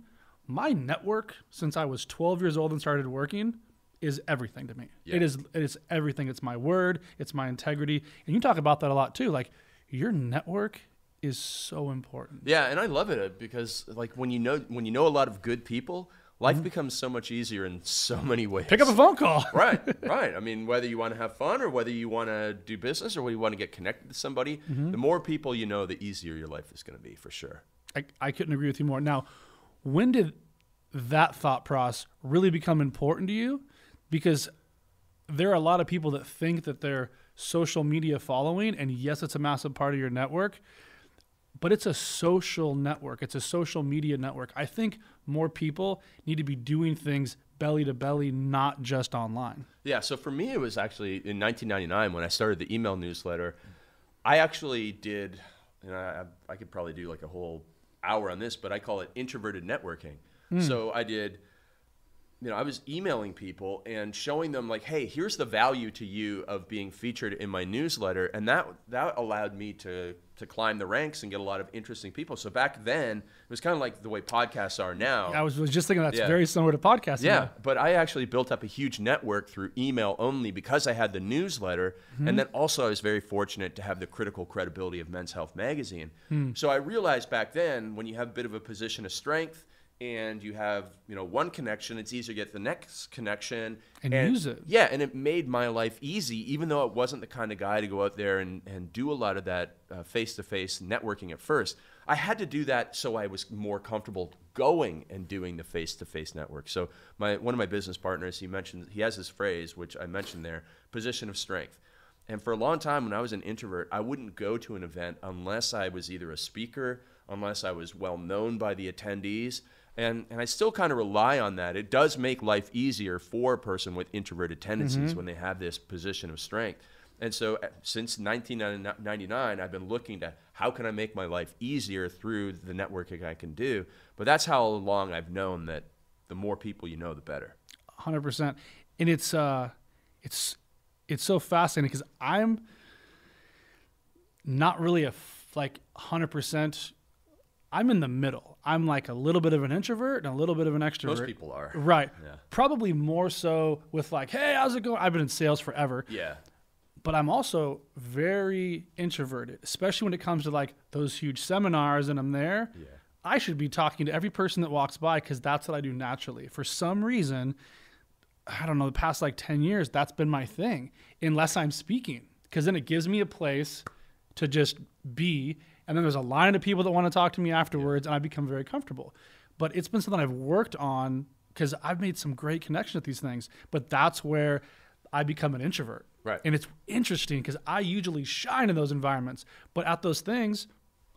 my network since I was 12 years old and started working is everything to me. Yeah. It is everything. It's my word. It's my integrity. And you talk about that a lot too. Like, your network is so important. Yeah, and I love it because like when you know a lot of good people, life becomes so much easier in so many ways. Pick up a phone call. Right. I mean, whether you want to have fun or whether you want to do business or whether you want to get connected to somebody, the more people you know, the easier your life is going to be for sure. I couldn't agree with you more. Now, when did that thought process really become important to you? Because there are a lot of people that think that their social media following, and yes, it's a massive part of your network, but it's a social network. It's a social media network. I think more people need to be doing things belly to belly, not just online. Yeah, so for me, it was actually in 1999 when I started the email newsletter. I actually did, I could probably do like a whole hour on this, but I call it introverted networking. So I did, I was emailing people and showing them like, hey, here's the value to you of being featured in my newsletter. And that allowed me to climb the ranks and get a lot of interesting people. So back then, it was kind of like the way podcasts are now. I was just thinking that's very similar to podcasting. Yeah, but I actually built up a huge network through email only because I had the newsletter. And then also I was very fortunate to have the critical credibility of Men's Health magazine. So I realized back then when you have a bit of a position of strength, and you have, one connection, it's easier to get the next connection. And use it. Yeah, and it made my life easy, even though it wasn't the kind of guy to go out there and do a lot of that face-to-face networking at first. I had to do that so I was more comfortable going and doing the face-to-face network. So one of my business partners, he has this phrase, which I mentioned there, position of strength. And for a long time, when I was an introvert, I wouldn't go to an event unless I was either a speaker, unless I was well known by the attendees. And I still kind of rely on that. It does make life easier for a person with introverted tendencies when they have this position of strength. And so since 1999, I've been looking to how can I make my life easier through the networking I can do. But that's how long I've known that the more people you know, the better. 100%. And it's so fascinating because I'm not really 100%. I'm in the middle. I'm like a little bit of an introvert and a little bit of an extrovert. Most people are. Right. Yeah. Probably more so with like, hey, how's it going? I've been in sales forever. Yeah. But I'm also very introverted, especially when it comes to like those huge seminars and I'm there. Yeah. I should be talking to every person that walks by because that's what I do naturally. For some reason, I don't know, the past like 10 years, that's been my thing, unless I'm speaking, because then it gives me a place to just be. And then there's a line of people that want to talk to me afterwards, and I become very comfortable. But it's been something I've worked on because I've made some great connections with these things. But that's where I become an introvert. Right. And it's interesting because I usually shine in those environments. But at those things,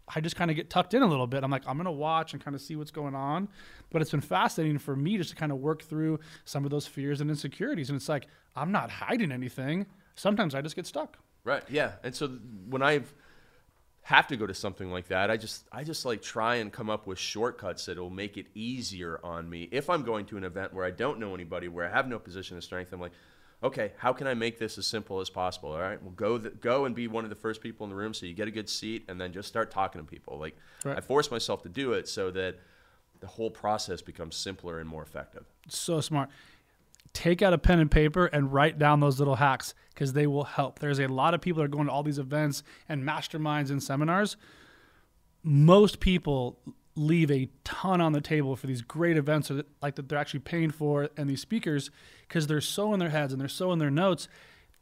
I just kind of get tucked in a little bit. I'm like, I'm going to watch and kind of see what's going on. But it's been fascinating for me just to kind of work through some of those fears and insecurities. And it's like, I'm not hiding anything. Sometimes I just get stuck. Right. Yeah. And so when I have to go to something like that, I just like try and come up with shortcuts that will make it easier on me. If I'm going to an event where I don't know anybody, where I have no position of strength, I'm like, okay, how can I make this as simple as possible? All right, well, go and be one of the first people in the room so you get a good seat, and then just start talking to people. Like, right. I force myself to do it so that the whole process becomes simpler and more effective. So smart. Take out a pen and paper and write down those little hacks because they will help. There's a lot of people that are going to all these events and masterminds and seminars. Most people leave a ton on the table for these great events like that they're actually paying for, and these speakers, because they're so in their heads and they're so in their notes,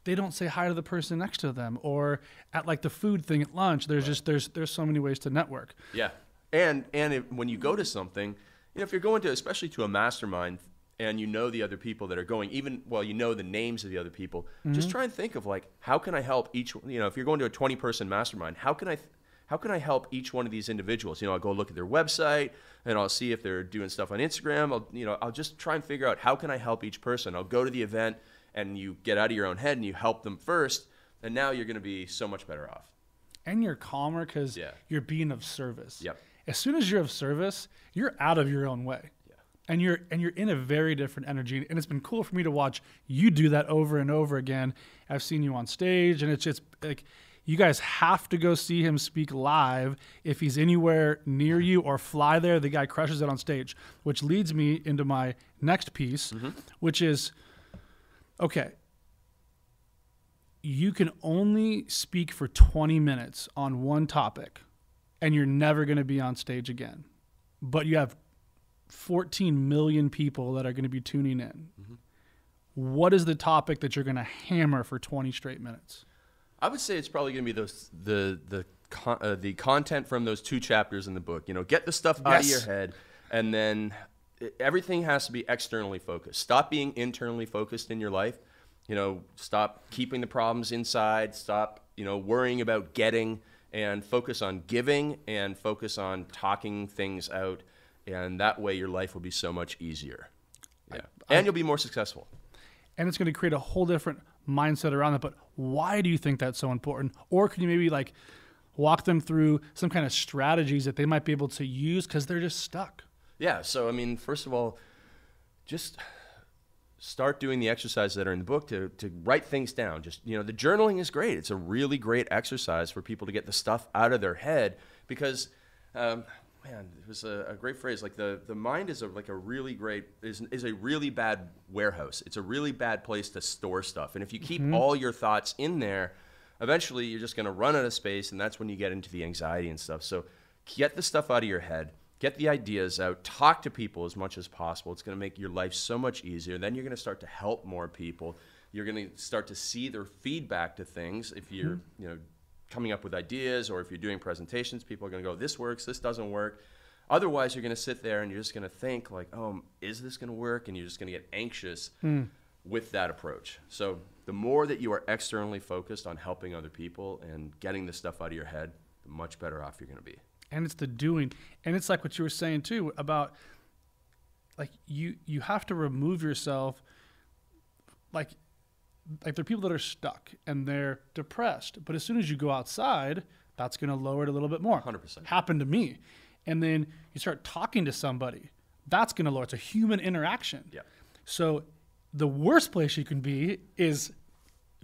they don't say hi to the person next to them, or at like the food thing at lunch. There's right. just there's so many ways to network. Yeah, and when you go to something, if you're going to, especially to a mastermind, and you know the other people that are going, you know the names of the other people, just try and think of like, how can I help each? If you're going to a 20-person mastermind, how can I help each one of these individuals? I'll go look at their website and I'll see if they're doing stuff on Instagram. I'll just try and figure out how can I help each person. I'll go to the event and you get out of your own head and you help them first. And now you're going to be so much better off. And you're calmer because you're being of service. Yep. As soon as you're of service, you're out of your own way. Yeah. And you're in a very different energy. And it's been cool for me to watch you do that over and over again. I've seen you on stage, and it's just like, you guys have to go see him speak live if he's anywhere near you, or fly there. The guy crushes it on stage, which leads me into my next piece, which is, okay, you can only speak for 20 minutes on one topic, and you're never going to be on stage again. But you have 14 million people that are going to be tuning in. What is the topic that you're going to hammer for 20 straight minutes? I would say it's probably going to be the content from those 2 chapters in the book. Get the stuff out of your head, and then everything has to be externally focused. Stop being internally focused in your life. Stop keeping the problems inside. Stop, worrying about getting, and focus on giving, and focus on talking things out. And that way your life will be so much easier. Yeah. And you'll be more successful. And it's going to create a whole different mindset around it. But why do you think that's so important? Or can you maybe like walk them through some kind of strategies that they might be able to use because they're just stuck? Yeah. So, first of all, just start doing the exercises that are in the book to write things down. Just, the journaling is great. It's a really great exercise for people to get the stuff out of their head because, it was a great phrase. Like the mind is a really bad warehouse. It's a really bad place to store stuff. And if you keep all your thoughts in there, eventually you're just going to run out of space, and that's when you get into the anxiety and stuff. So get the stuff out of your head, get the ideas out, talk to people as much as possible. It's going to make your life so much easier. Then you're going to start to help more people. You're going to start to see their feedback to things. If you're, coming up with ideas, or if you're doing presentations, people are going to go, this works, this doesn't work. Otherwise, you're going to sit there and you're just going to think like, oh, is this going to work? And you're just going to get anxious. with that approach. So the more that you are externally focused on helping other people and getting the stuff out of your head, the much better off you're going to be. And it's the doing. And it's like what you were saying too about like you have to remove yourself. Like there are people that are stuck and they're depressed, but as soon as you go outside, that's going to lower it a little bit more. 100%. Happened to me. And then you start talking to somebody, that's going to lower. It's a human interaction. Yeah. So the worst place you can be is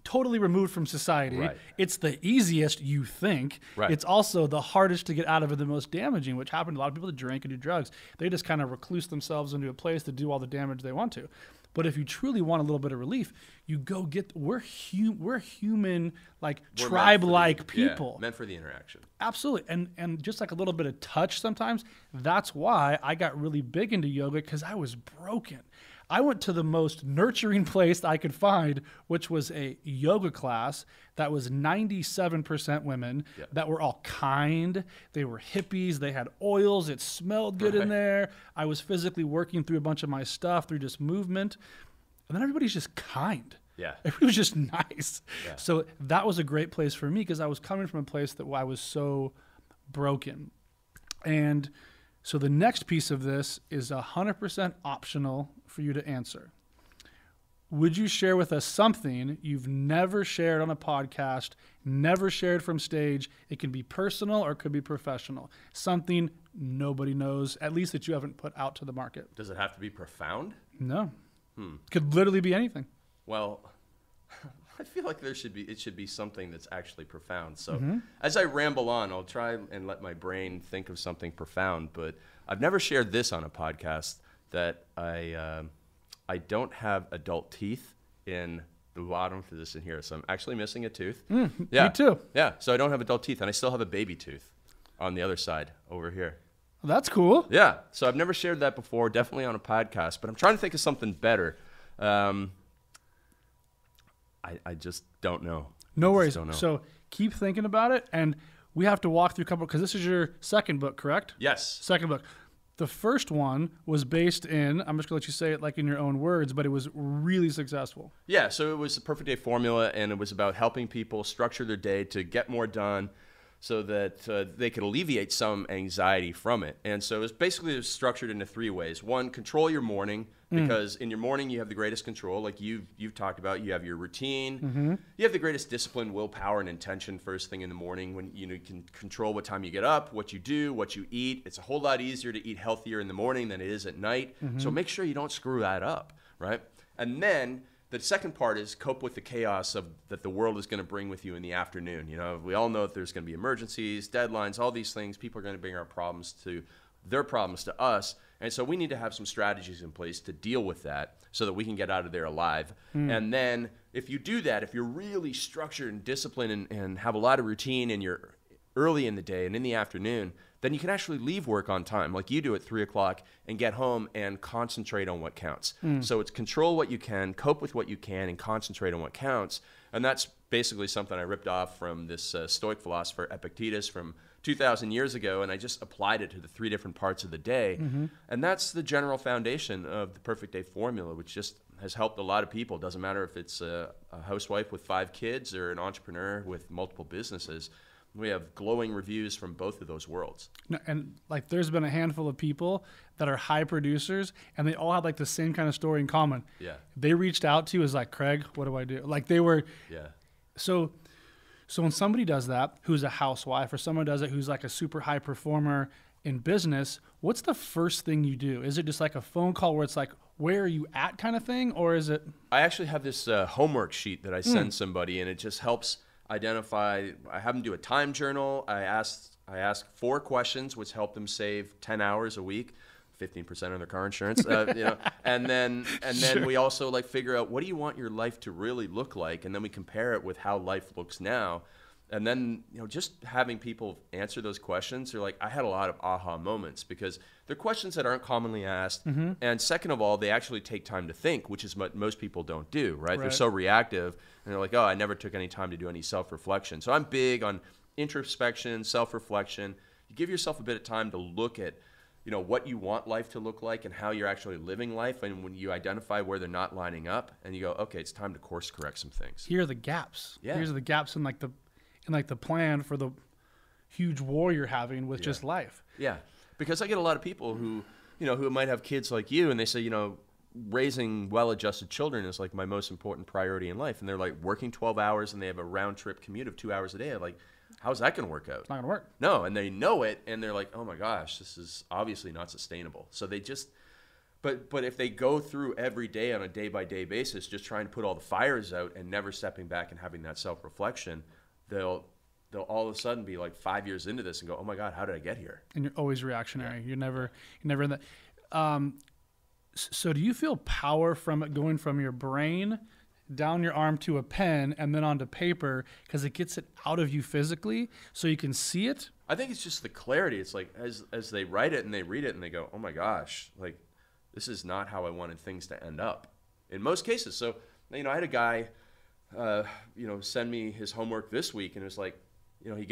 totally removed from society. Right. It's the easiest, you think. Right. It's also the hardest to get out of, and the most damaging, which happened to a lot of people that drink and do drugs. They just kind of recluse themselves into a place to do all the damage they want to. But if you truly want a little bit of relief, you go get, we're human, like tribe-like people. Yeah, meant for the interaction. Absolutely. And just like a little bit of touch sometimes, that's why I got really big into yoga, because I was broken. I went to the most nurturing place I could find, which was a yoga class that was 97% women, that were all kind. They were hippies. They had oils. It smelled good in there. I was physically working through a bunch of my stuff through just movement. And then everybody's just kind. Yeah. Everybody was just nice. Yeah. So that was a great place for me, because I was coming from a place that I was so broken. And so the next piece of this is 100% optional for you to answer. Would you share with us something you've never shared on a podcast, never shared from stage? It can be personal or it could be professional. Something nobody knows, at least that you haven't put out to the market. Does it have to be profound? No. Could literally be anything. Well, I feel like it should be something that's actually profound. So as I ramble on, I'll try and let my brain think of something profound, but I've never shared this on a podcast, that I don't have adult teeth in the bottom for this in here. So I'm actually missing a tooth. Yeah. Me too. Yeah. So I don't have adult teeth, and I still have a baby tooth on the other side over here. Well, that's cool. Yeah. So I've never shared that before, definitely on a podcast, but I'm trying to think of something better. I just don't know. No worries. So keep thinking about it, and we have to walk through a couple, because this is your second book, correct? Yes. Second book. The first one was based in, I'm just going to let you say it like in your own words, but it was really successful. Yeah, so it was the Perfect Day Formula, and it was about helping people structure their day to get more done so that they could alleviate some anxiety from it. And so it was structured into 3 ways. 1, control your morning, because in your morning you have the greatest control. Like you've talked about, you have your routine. You have the greatest discipline, willpower, and intention first thing in the morning, when you can control what time you get up, what you do, what you eat. It's a whole lot easier to eat healthier in the morning than it is at night. So make sure you don't screw that up, right? And then the second part is cope with the chaos that the world is going to bring with you in the afternoon. You know, we all know that there's going to be emergencies, deadlines, all these things. People are going to bring their problems to us. And so we need to have some strategies in place to deal with that so that we can get out of there alive. And then if you do that, if you're really structured and disciplined and have a lot of routine, and you're early in the day and in the afternoon, then you can actually leave work on time like you do at 3 o'clock and get home and concentrate on what counts. So it's control what you can, cope with what you can, and concentrate on what counts. And that's basically something I ripped off from this Stoic philosopher Epictetus from 2,000 years ago, and I just applied it to the 3 different parts of the day. And that's the general foundation of the Perfect Day Formula, which just has helped a lot of people. It doesn't matter if it's a housewife with 5 kids or an entrepreneur with multiple businesses. We have glowing reviews from both of those worlds. And like, there's been a handful of people that are high producers, and they all had like the same kind of story in common. Yeah. They reached out to as like, Craig, what do I do? Like they were. Yeah. So when somebody does that, who's a housewife, or someone does it who's like a super high performer in business, what's the first thing you do? Is it just like a phone call where it's like, where are you at kind of thing? Or is it? I actually have this homework sheet that I send somebody, and it just helps identify. I have them do a time journal. I ask 4 questions, which help them save 10 hours a week, 15% on their car insurance, and then we also like figure out, what do you want your life to really look like, and then we compare it with how life looks now. And then, just having people answer those questions, they're like, I had a lot of aha moments, because they're questions that aren't commonly asked. And second of all, they actually take time to think, which is what most people don't do, right? They're so reactive, and they're like, oh, I never took any time to do any self-reflection. So I'm big on introspection, self-reflection. You give yourself a bit of time to look at, you know, what you want life to look like and how you're actually living life. And when you identify where they're not lining up, and you go, okay, it's time to course correct some things. Here are the gaps. Yeah. Here's the gaps in like the plan for the huge war you're having with just life. Yeah, because I get a lot of people who, you know, who might have kids like you, and they say, you know, raising well-adjusted children is like my most important priority in life, and they're like working 12 hours and they have a round-trip commute of 2 hours a day. I'm like, how's that going to work out? It's not going to work. No, and they know it, and they're like, oh my gosh, this is obviously not sustainable. So they just, but if they go through every day on a day-by-day basis, just trying to put all the fires out and never stepping back and having that self-reflection, they'll all of a sudden be like 5 years into this and go, oh my God, how did I get here? And you're always reactionary. You're never in that. So do you feel power from it going from your brain down your arm to a pen and then onto paper because it gets it out of you physically so you can see it? I think it's just the clarity. It's like as they write it and they read it and they go, oh my gosh, like this is not how I wanted things to end up in most cases. So, you know, I had a guy, you know, send me his homework this week, and it was like, you know, he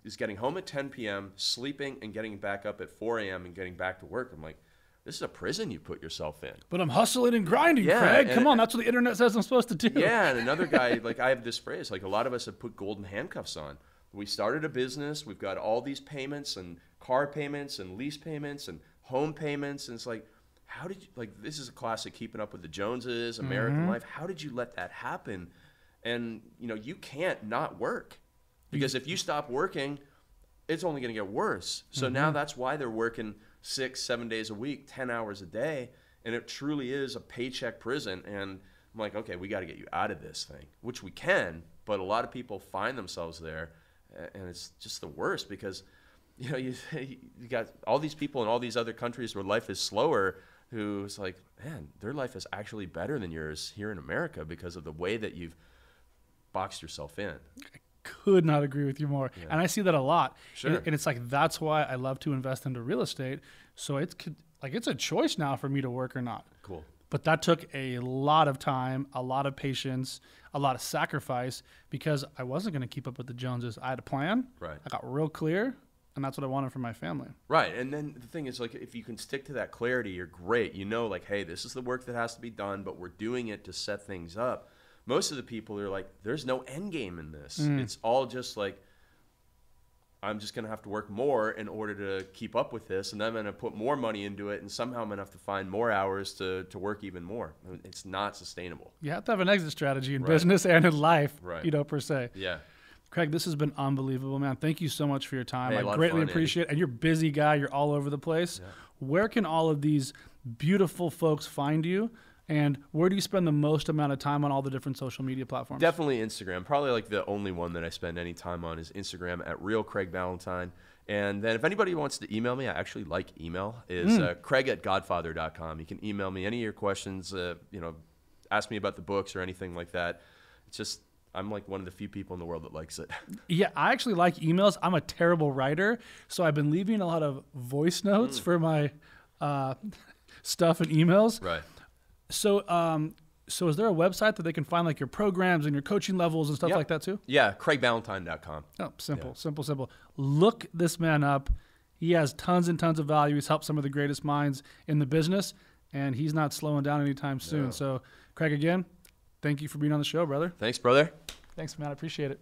is getting home at 10 p.m., sleeping and getting back up at 4 a.m. and getting back to work. I'm like, this is a prison you put yourself in. But I'm hustling and grinding, Craig. Come on, that's what the internet says I'm supposed to do. Yeah, and another guy, like I have this phrase, like a lot of us have put golden handcuffs on. We started a business, we've got all these payments and car payments and lease payments and home payments, and it's like, how did you, like this is a classic Keeping Up with the Joneses, American Life. How did you let that happen? And, you know, you can't not work. Because if you stop working, it's only going to get worse. So now that's why they're working 6-7 days a week, 10 hours a day, and it truly is a paycheck prison. And I'm like, okay, we got to get you out of this thing, which we can, but a lot of people find themselves there, and it's just the worst because, you know, you got all these people in all these other countries where life is slower who's like, man, their life is actually better than yours here in America because of the way that you've boxed yourself in. Could not agree with you more. Yeah. And I see that a lot. Sure. And it's like, that's why I love to invest into real estate. So it's a choice now for me to work or not. Cool. But that took a lot of time, a lot of patience, a lot of sacrifice because I wasn't going to keep up with the Joneses. I had a plan. Right. I got real clear, and that's what I wanted for my family. Right. And then the thing is, like, if you can stick to that clarity, you're great. You know, like, hey, this is the work that has to be done, but we're doing it to set things up. Most of the people are like, there's no end game in this. It's all just like, I'm just going to have to work more in order to keep up with this, and then I'm going to put more money into it, and somehow I'm going to have to find more hours to work even more. I mean, it's not sustainable. You have to have an exit strategy in business and in life, right. You know, per se. Yeah. Craig, this has been unbelievable, man. Thank you so much for your time. Hey, I greatly appreciate it. And you're a busy guy. You're all over the place. Yeah. Where can all of these beautiful folks find you? And where do you spend the most amount of time on all the different social media platforms? Definitely Instagram. Probably like the only one that I spend any time on is Instagram at Real Craig Ballantyne. And then if anybody wants to email me, I actually like email, is craig@godfather.com. You can email me any of your questions, you know, ask me about the books or anything like that. It's just, I'm like one of the few people in the world that likes it. Yeah, I actually like emails. I'm a terrible writer, so I've been leaving a lot of voice notes for my stuff and emails. Right. So, so is there a website that they can find like your programs and your coaching levels and stuff like that too? Yeah, craigballantyne.com. Oh, simple. Look this man up. He has tons and tons of value. He's helped some of the greatest minds in the business, and he's not slowing down anytime soon. No. So, Craig, again, thank you for being on the show, brother. Thanks, brother. Thanks, man. I appreciate it.